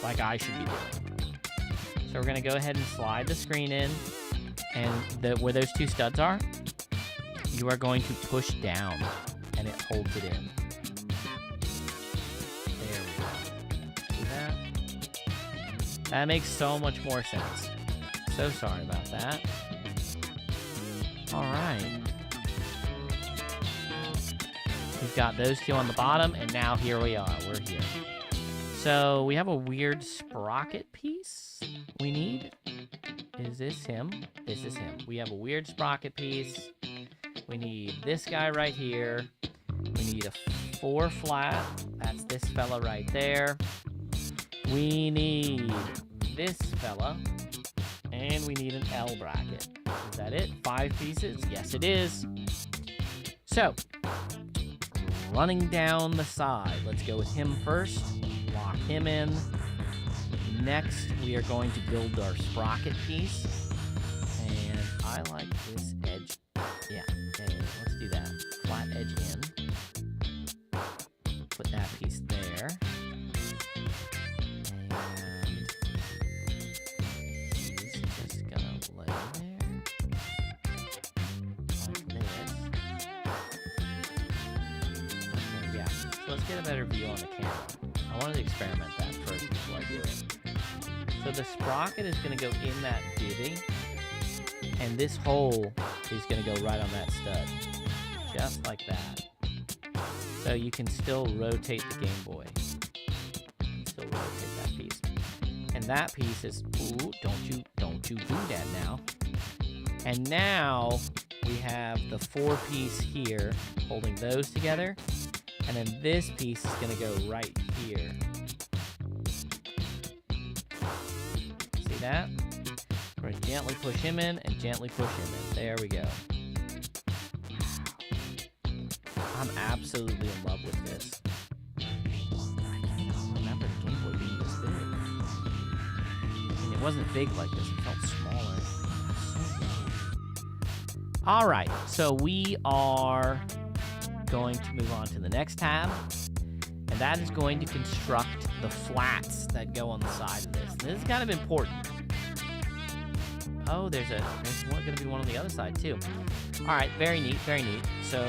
like I should be doing. So we're going to go ahead and slide the screen in, and where those two studs are, you are going to push down, and it holds it in. There we go. See that? That makes so much more sense. So sorry about that. All right. We've got those two on the bottom, and now here we are. We're here. So we have a weird sprocket piece we need. Is this him? This is him. We have a weird sprocket piece. We need this guy right here. We need a 4 flat. That's this fella right there. We need this fella. And we need an L bracket. Is that it? 5 pieces? Yes, it is. So, running down the side. Let's go with him first. Lock him in. Next, we are going to build our sprocket piece. And I like this edge. Yeah, let's do that. Flat edge in. Put that piece there. And he's just gonna lay there. Like this. Okay, yeah. So let's get a better view on the camera. I wanted to experiment that first before I do it. So the sprocket is going to go in that divvy, and this hole is going to go right on that stud, just like that. So you can still rotate the Game Boy. Still rotate that piece. And that piece is, ooh, don't you do that now. And now we have the 4-piece here holding those together. And then this piece is going to go right here. See that? We're going to gently push him in and gently push him in. There we go. I'm absolutely in love with this. I cannot remember the Game Boy being this big. I mean, it wasn't big like this. It felt smaller. All right, so we are going to move on to the next tab, and that is going to construct the flats that go on the side of this. And this is kind of important. Oh, there's going to be one on the other side too. All right, very neat, very neat. So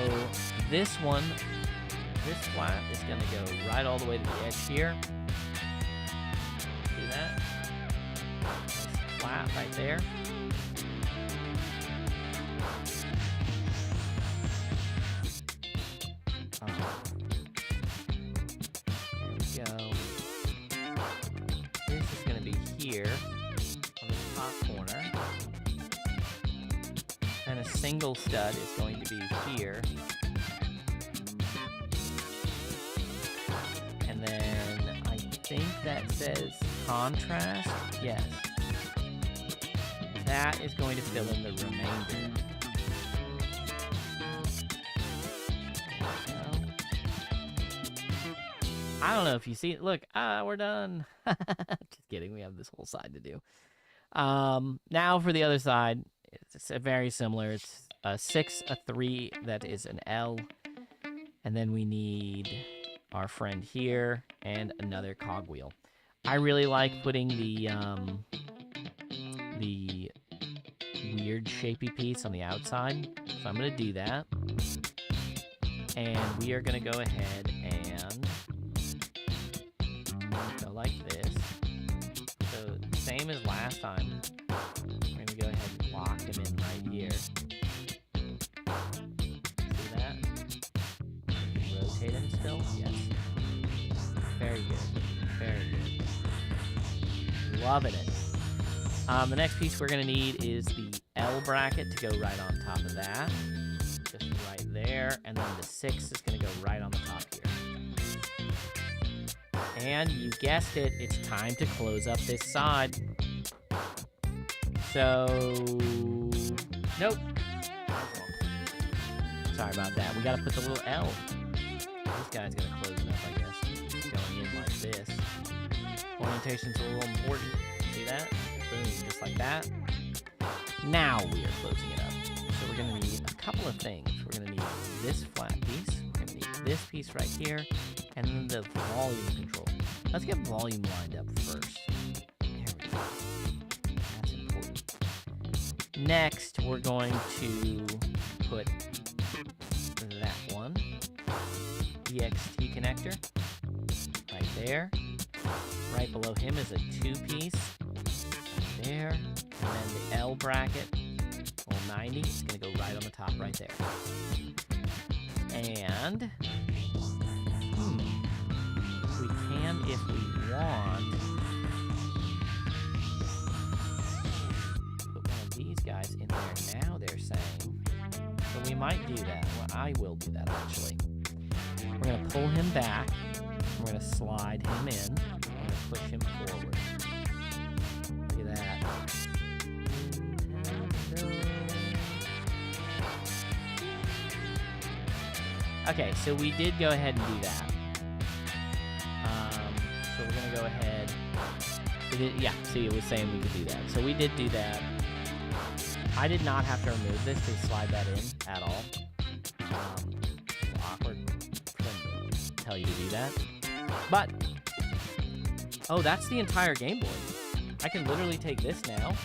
this one, this flat is going to go right all the way to the edge here. See that? Nice flat right there. There we go. This is going to be here on the top corner. And a single stud is going to be here. And then I think that says contrast. Yes. That is going to fill in the remainder. I don't know if you see it. Look, we're done. Just kidding. We have this whole side to do. Now for the other side, it's very similar. It's a 6, a 3 that is an L. And then we need our friend here and another cogwheel. I really like putting the weird shapy piece on the outside. So I'm going to do that. And we are going to go ahead and go like this. So same as last time. We're going to go ahead and lock him in right here. See that? Rotate him still? Yes. Very good. Very good. Loving it. The next piece we're going to need is the L bracket to go right on top of that. Just right there. And then the 6 is going to go right on the top here. And you guessed it, it's time to close up this side. So, nope. Sorry about that. We got to put the little L. This guy's going to close it up, I guess. Going in like this. Orientation's a little important. See that? Boom, just like that. Now we are closing it up. So we're going to need a couple of things. We're going to need this flat piece. We're going to need this piece right here. And then the volume control. Let's get volume lined up first. There we go. That's important. Next, we're going to put that one. EXT connector. Right there. Right below him is a 2-piece. Right there. And then the L bracket, well, 90, is going to go right on the top right there. And we can, if we want, put one of these guys in there now, they're saying. So we might do that. Well, I will do that, actually. We're going to pull him back. We're going to slide him in. We're going to push him forward. Look at that. Okay, so we did go ahead and do that. So we're going to go ahead. Yeah, see, it was saying we could do that. So we did do that. I did not have to remove this to slide that in at all. Awkward for them to tell you to do that. But, oh, that's the entire Game Boy. I can literally take this now.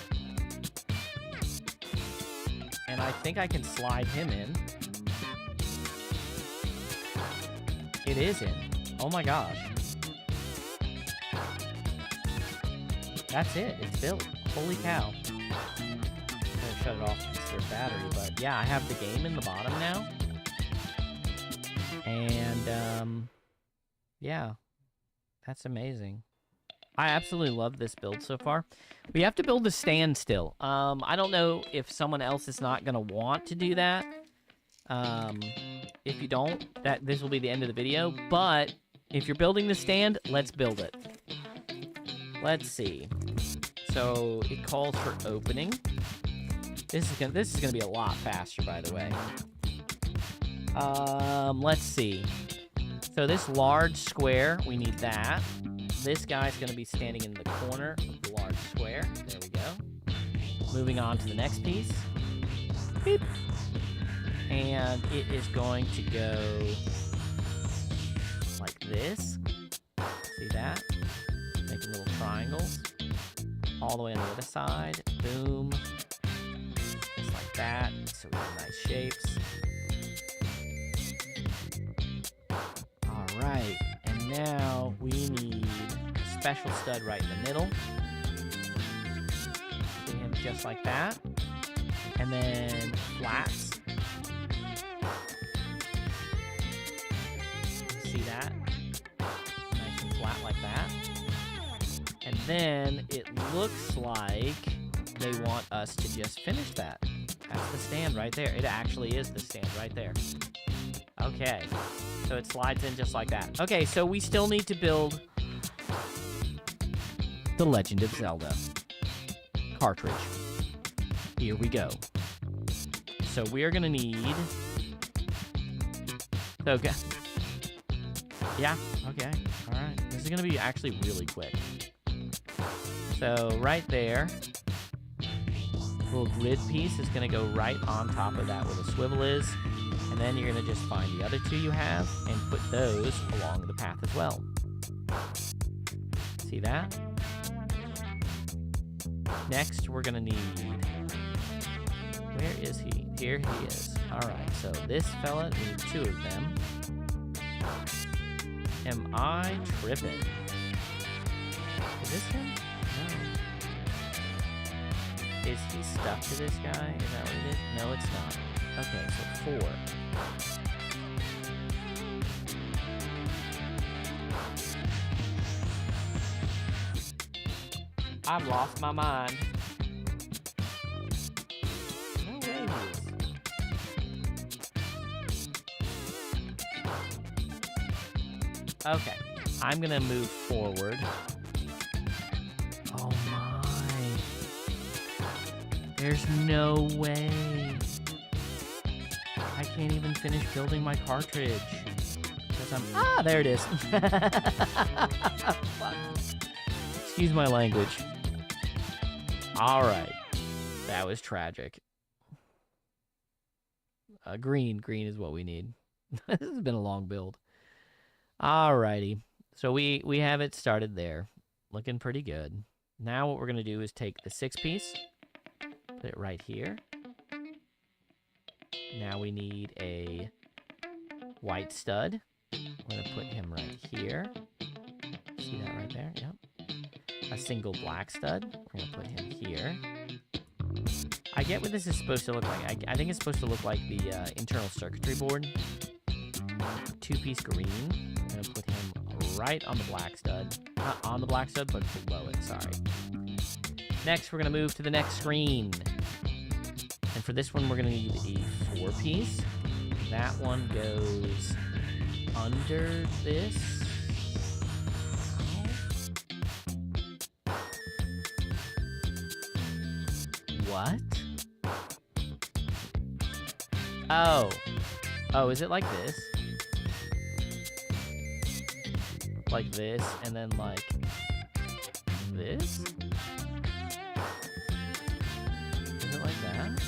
And I think I can slide him in. It is in. Oh my gosh. That's it. It's built. Holy cow. I'm gonna shut it off for battery, but yeah, I have the game in the bottom now. And, yeah. That's amazing. I absolutely love this build so far. We have to build the stand still. I don't know if someone else is not gonna want to do that. If you don't, this will be the end of the video. But if you're building the stand, let's build it. Let's see. So it calls for opening. This is gonna be a lot faster, by the way. Let's see. So this large square, we need that. This guy's going to be standing in the corner of the large square. There we go. Moving on to the next piece. Beep. And it is going to go like this. See that? Making little triangles. All the way on the other side. Boom. Just like that. So we have nice shapes. Alright, and now we need a special stud right in the middle. See him just like that. And then flats. See that? Nice and flat like that. And then it looks like they want us to just finish that. That's the stand right there. It actually is the stand right there. Okay, so it slides in just like that. Okay, so we still need to build The Legend of Zelda cartridge. Here we go. So we are gonna need... Okay. Yeah, okay, alright. This is gonna be actually really quick. So right there, little grid piece is gonna go right on top of that where the swivel is. And then you're going to just find the other two you have and put those along the path as well. See that? Next, we're going to need... Where is he? Here he is. Alright, so this fella, we need two of them. Am I tripping? Is this him? No. Is he stuck to this guy? Is that what it is? No, it's not. Okay, so 4. I've lost my mind. No way he is. Okay, I'm gonna move forward. Oh my. There's no way. I can't even finish building my cartridge. Because I'm... Ah, there it is. Excuse my language. Alright. That was tragic. Green is what we need. This has been a long build. Alrighty. So we have it started there. Looking pretty good. Now what we're going to do is take the 6-piece, put it right here. Now we need a white stud. We're going to put him right here. See that right there? Yep. A single black stud. We're going to put him here. I get what this is supposed to look like. I think it's supposed to look like the internal circuitry board. 2-piece green. I'm going to put him right on the black stud. Not on the black stud, but below it, sorry. Next, we're going to move to the next screen. And for this one, we're going to need a 4-piece. That one goes under this. What? Oh, is it like this? Like this, and then like this? Is it like that?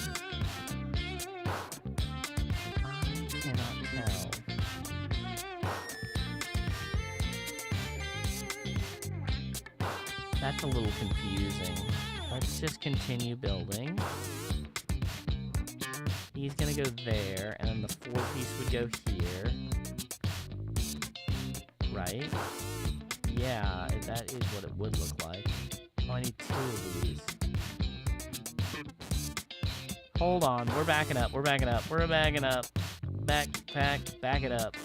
I cannot tell. That's a little confusing. Let's just continue building. He's gonna go there, and then the 4-piece would go here. Right? Yeah, that is what it would look like. Oh, I need 2 of these. Hold on, we're backing up, we're backing up, we're backing up. Back it up.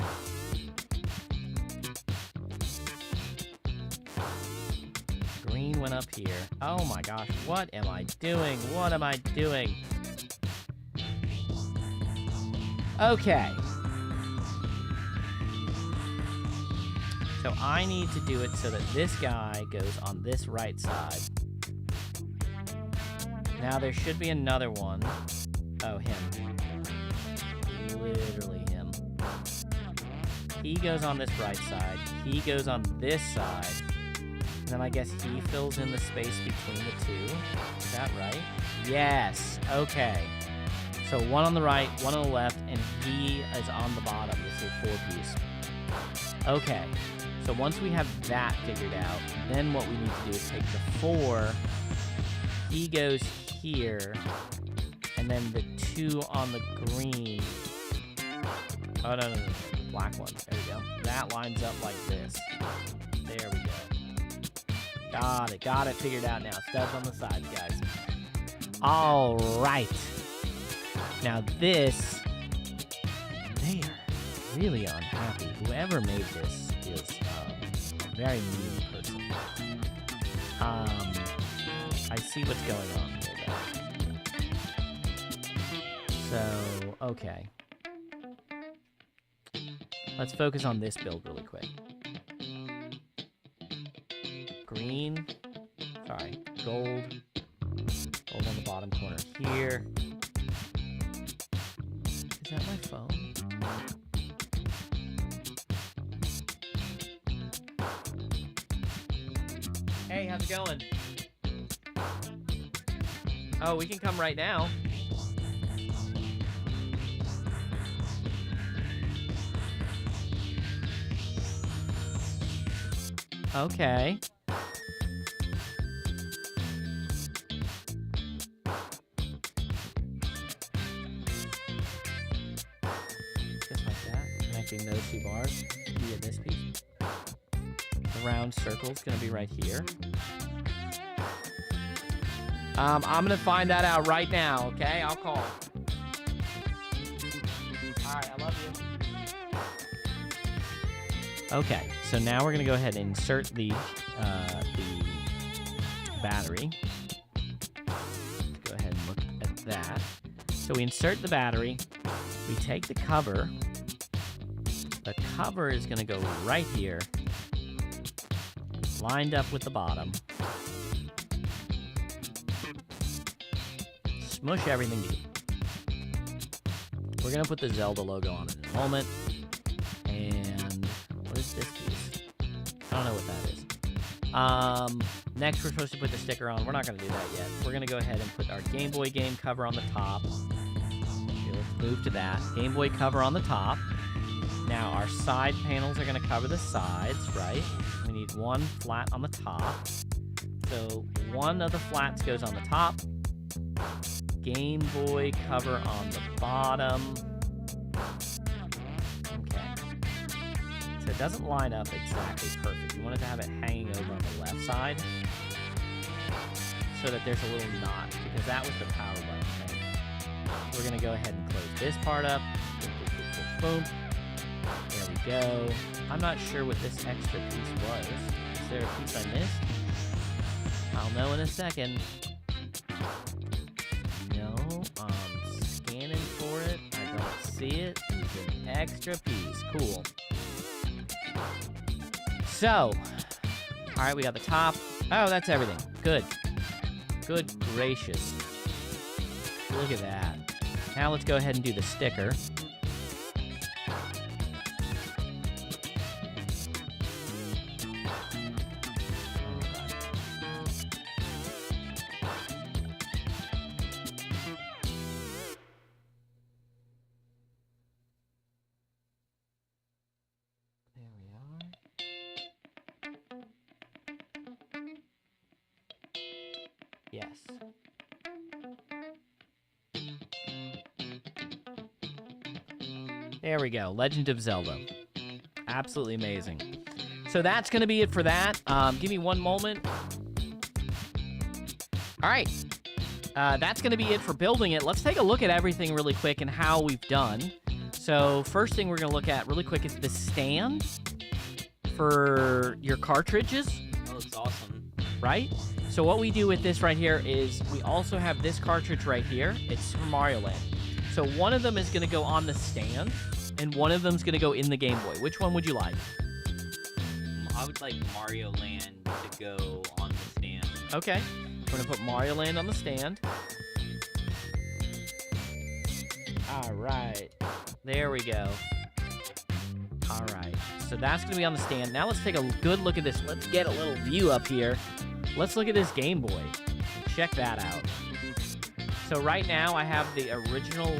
Green went up here. Oh my gosh, what am I doing? What am I doing? Okay. So I need to do it so that this guy goes on this right side. Now there should be another one. Oh, him. Literally him. He goes on this right side. He goes on this side. And then I guess he fills in the space between the two. Is that right? Yes. Okay. So one on the right, one on the left, and he is on the bottom, this little 4-piece. Okay. So once we have that figured out, then what we need to do is take the 4, he goes here, and then the 2 on the green. Oh, no, the black one. There we go. That lines up like this. There we go. Got it figured out now. Studs on the sides, guys. All right. Now this, they are really unhappy. Whoever made this is a very mean person. I see what's going on here, though. So, okay. Let's focus on this build really quick. Green. Sorry, gold. Gold on the bottom corner here. Is that my phone? Hey, how's it going? Oh, we can come right now. Okay. Just like that. Connecting those 2 bars via this piece. The round circle's gonna be right here. I'm gonna find that out right now, okay? I'll call. Alright, I love you. Okay, so now we're gonna go ahead and insert the battery. Let's go ahead and look at that. So we insert the battery, we take the cover. The cover is gonna go right here, lined up with the bottom. Smush everything together. We're gonna put the Zelda logo on it in a moment. And what is this piece? I don't know what that is. Next, we're supposed to put the sticker on. We're not going to do that yet. We're going to go ahead and put our Game Boy game cover on the top. Here, let's move to that. Game Boy cover on the top. Now, our side panels are going to cover the sides, right? We need one flat on the top. So, one of the flats goes on the top. Game Boy cover on the bottom. Okay. So it doesn't line up exactly perfect. You want it to have it hanging over on the left side so that there's a little notch, because that was the power button thing. We're going to go ahead and close this part up. Boom, boom, boom, boom, boom. There we go. I'm not sure what this extra piece was. Is there a piece I missed? I'll know in a second. No, I'm scanning for it. I don't see it. It's an extra piece. Cool. So, all right, we got the top. Oh, that's everything. Good. Good gracious. Look at that. Now let's go ahead and do the sticker. Yes. There we go. Legend of Zelda. Absolutely amazing. So that's going to be it for that. Give me one moment. All right. That's going to be it for building it. Let's take a look at everything really quick and how we've done. So first thing we're going to look at really quick is the stand for your cartridges. Oh, it's awesome. Right? So what we do with this right here is we also have this cartridge right here. It's Super Mario Land. So one of them is going to go on the stand, and one of them is going to go in the Game Boy. Which one would you like? I would like Mario Land to go on the stand. Okay. We're going to put Mario Land on the stand. All right. There we go. All right. So that's going to be on the stand. Now let's take a good look at this. Let's get a little view up here. Let's look at this Game Boy. Check that out. So right now I have the original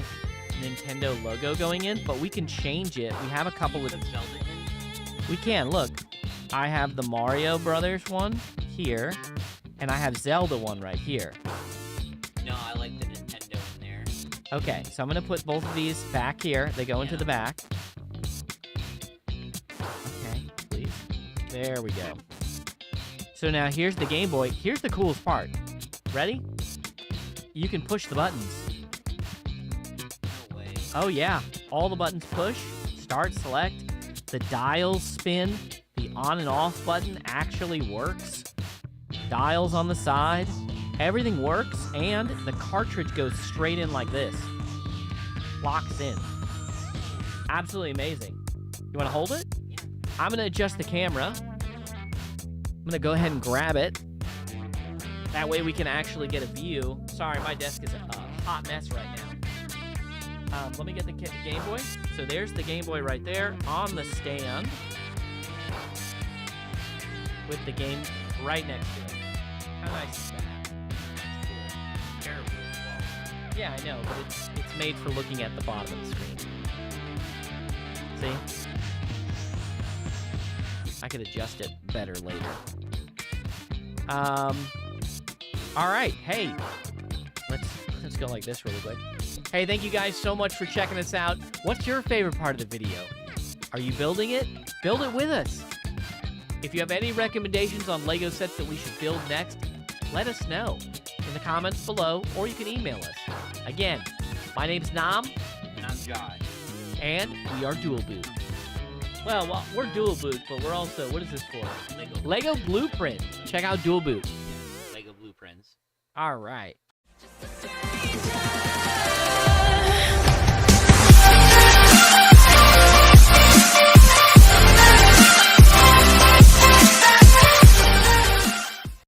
Nintendo logo going in, but we can change it. We have a couple of... Zelda in? We can, look. I have the Mario Brothers one here, and I have Zelda one right here. No, I like the Nintendo in there. Okay, so I'm going to put both of these back here. They go into the back. Okay, please. There we go. So now here's the Game Boy. Here's the coolest part. Ready? You can push the buttons. No way. Oh yeah, all the buttons push, start, select, the dials spin, the on and off button actually works, dials on the side, everything works, and the cartridge goes straight in like this. Locks in. Absolutely amazing. You want to hold it? Yeah. I'm going to adjust the camera. I'm going to go ahead and grab it. That way we can actually get a view. Sorry, my desk is a hot mess right now. Let me get the Game Boy. So there's the Game Boy right there on the stand with the game right next to it. How nice is that? That's cool. Terrible as well. Yeah, I know, but it's made for looking at the bottom of the screen. See? I could adjust it better later. All right, hey, let's go like this really quick. Hey, thank you guys so much for checking us out. What's your favorite part of the video? Are you building it? Build it with us. If you have any recommendations on Lego sets that we should build next, let us know in the comments below, or you can email us. Again, my name's Nam. And I'm Jai. And we are Dual Boot. Well, we're Dual Boot, but we're also, what is this for? Lego. Lego Blueprint. Check out Dual Boot. Yeah, Lego Blueprints. All right.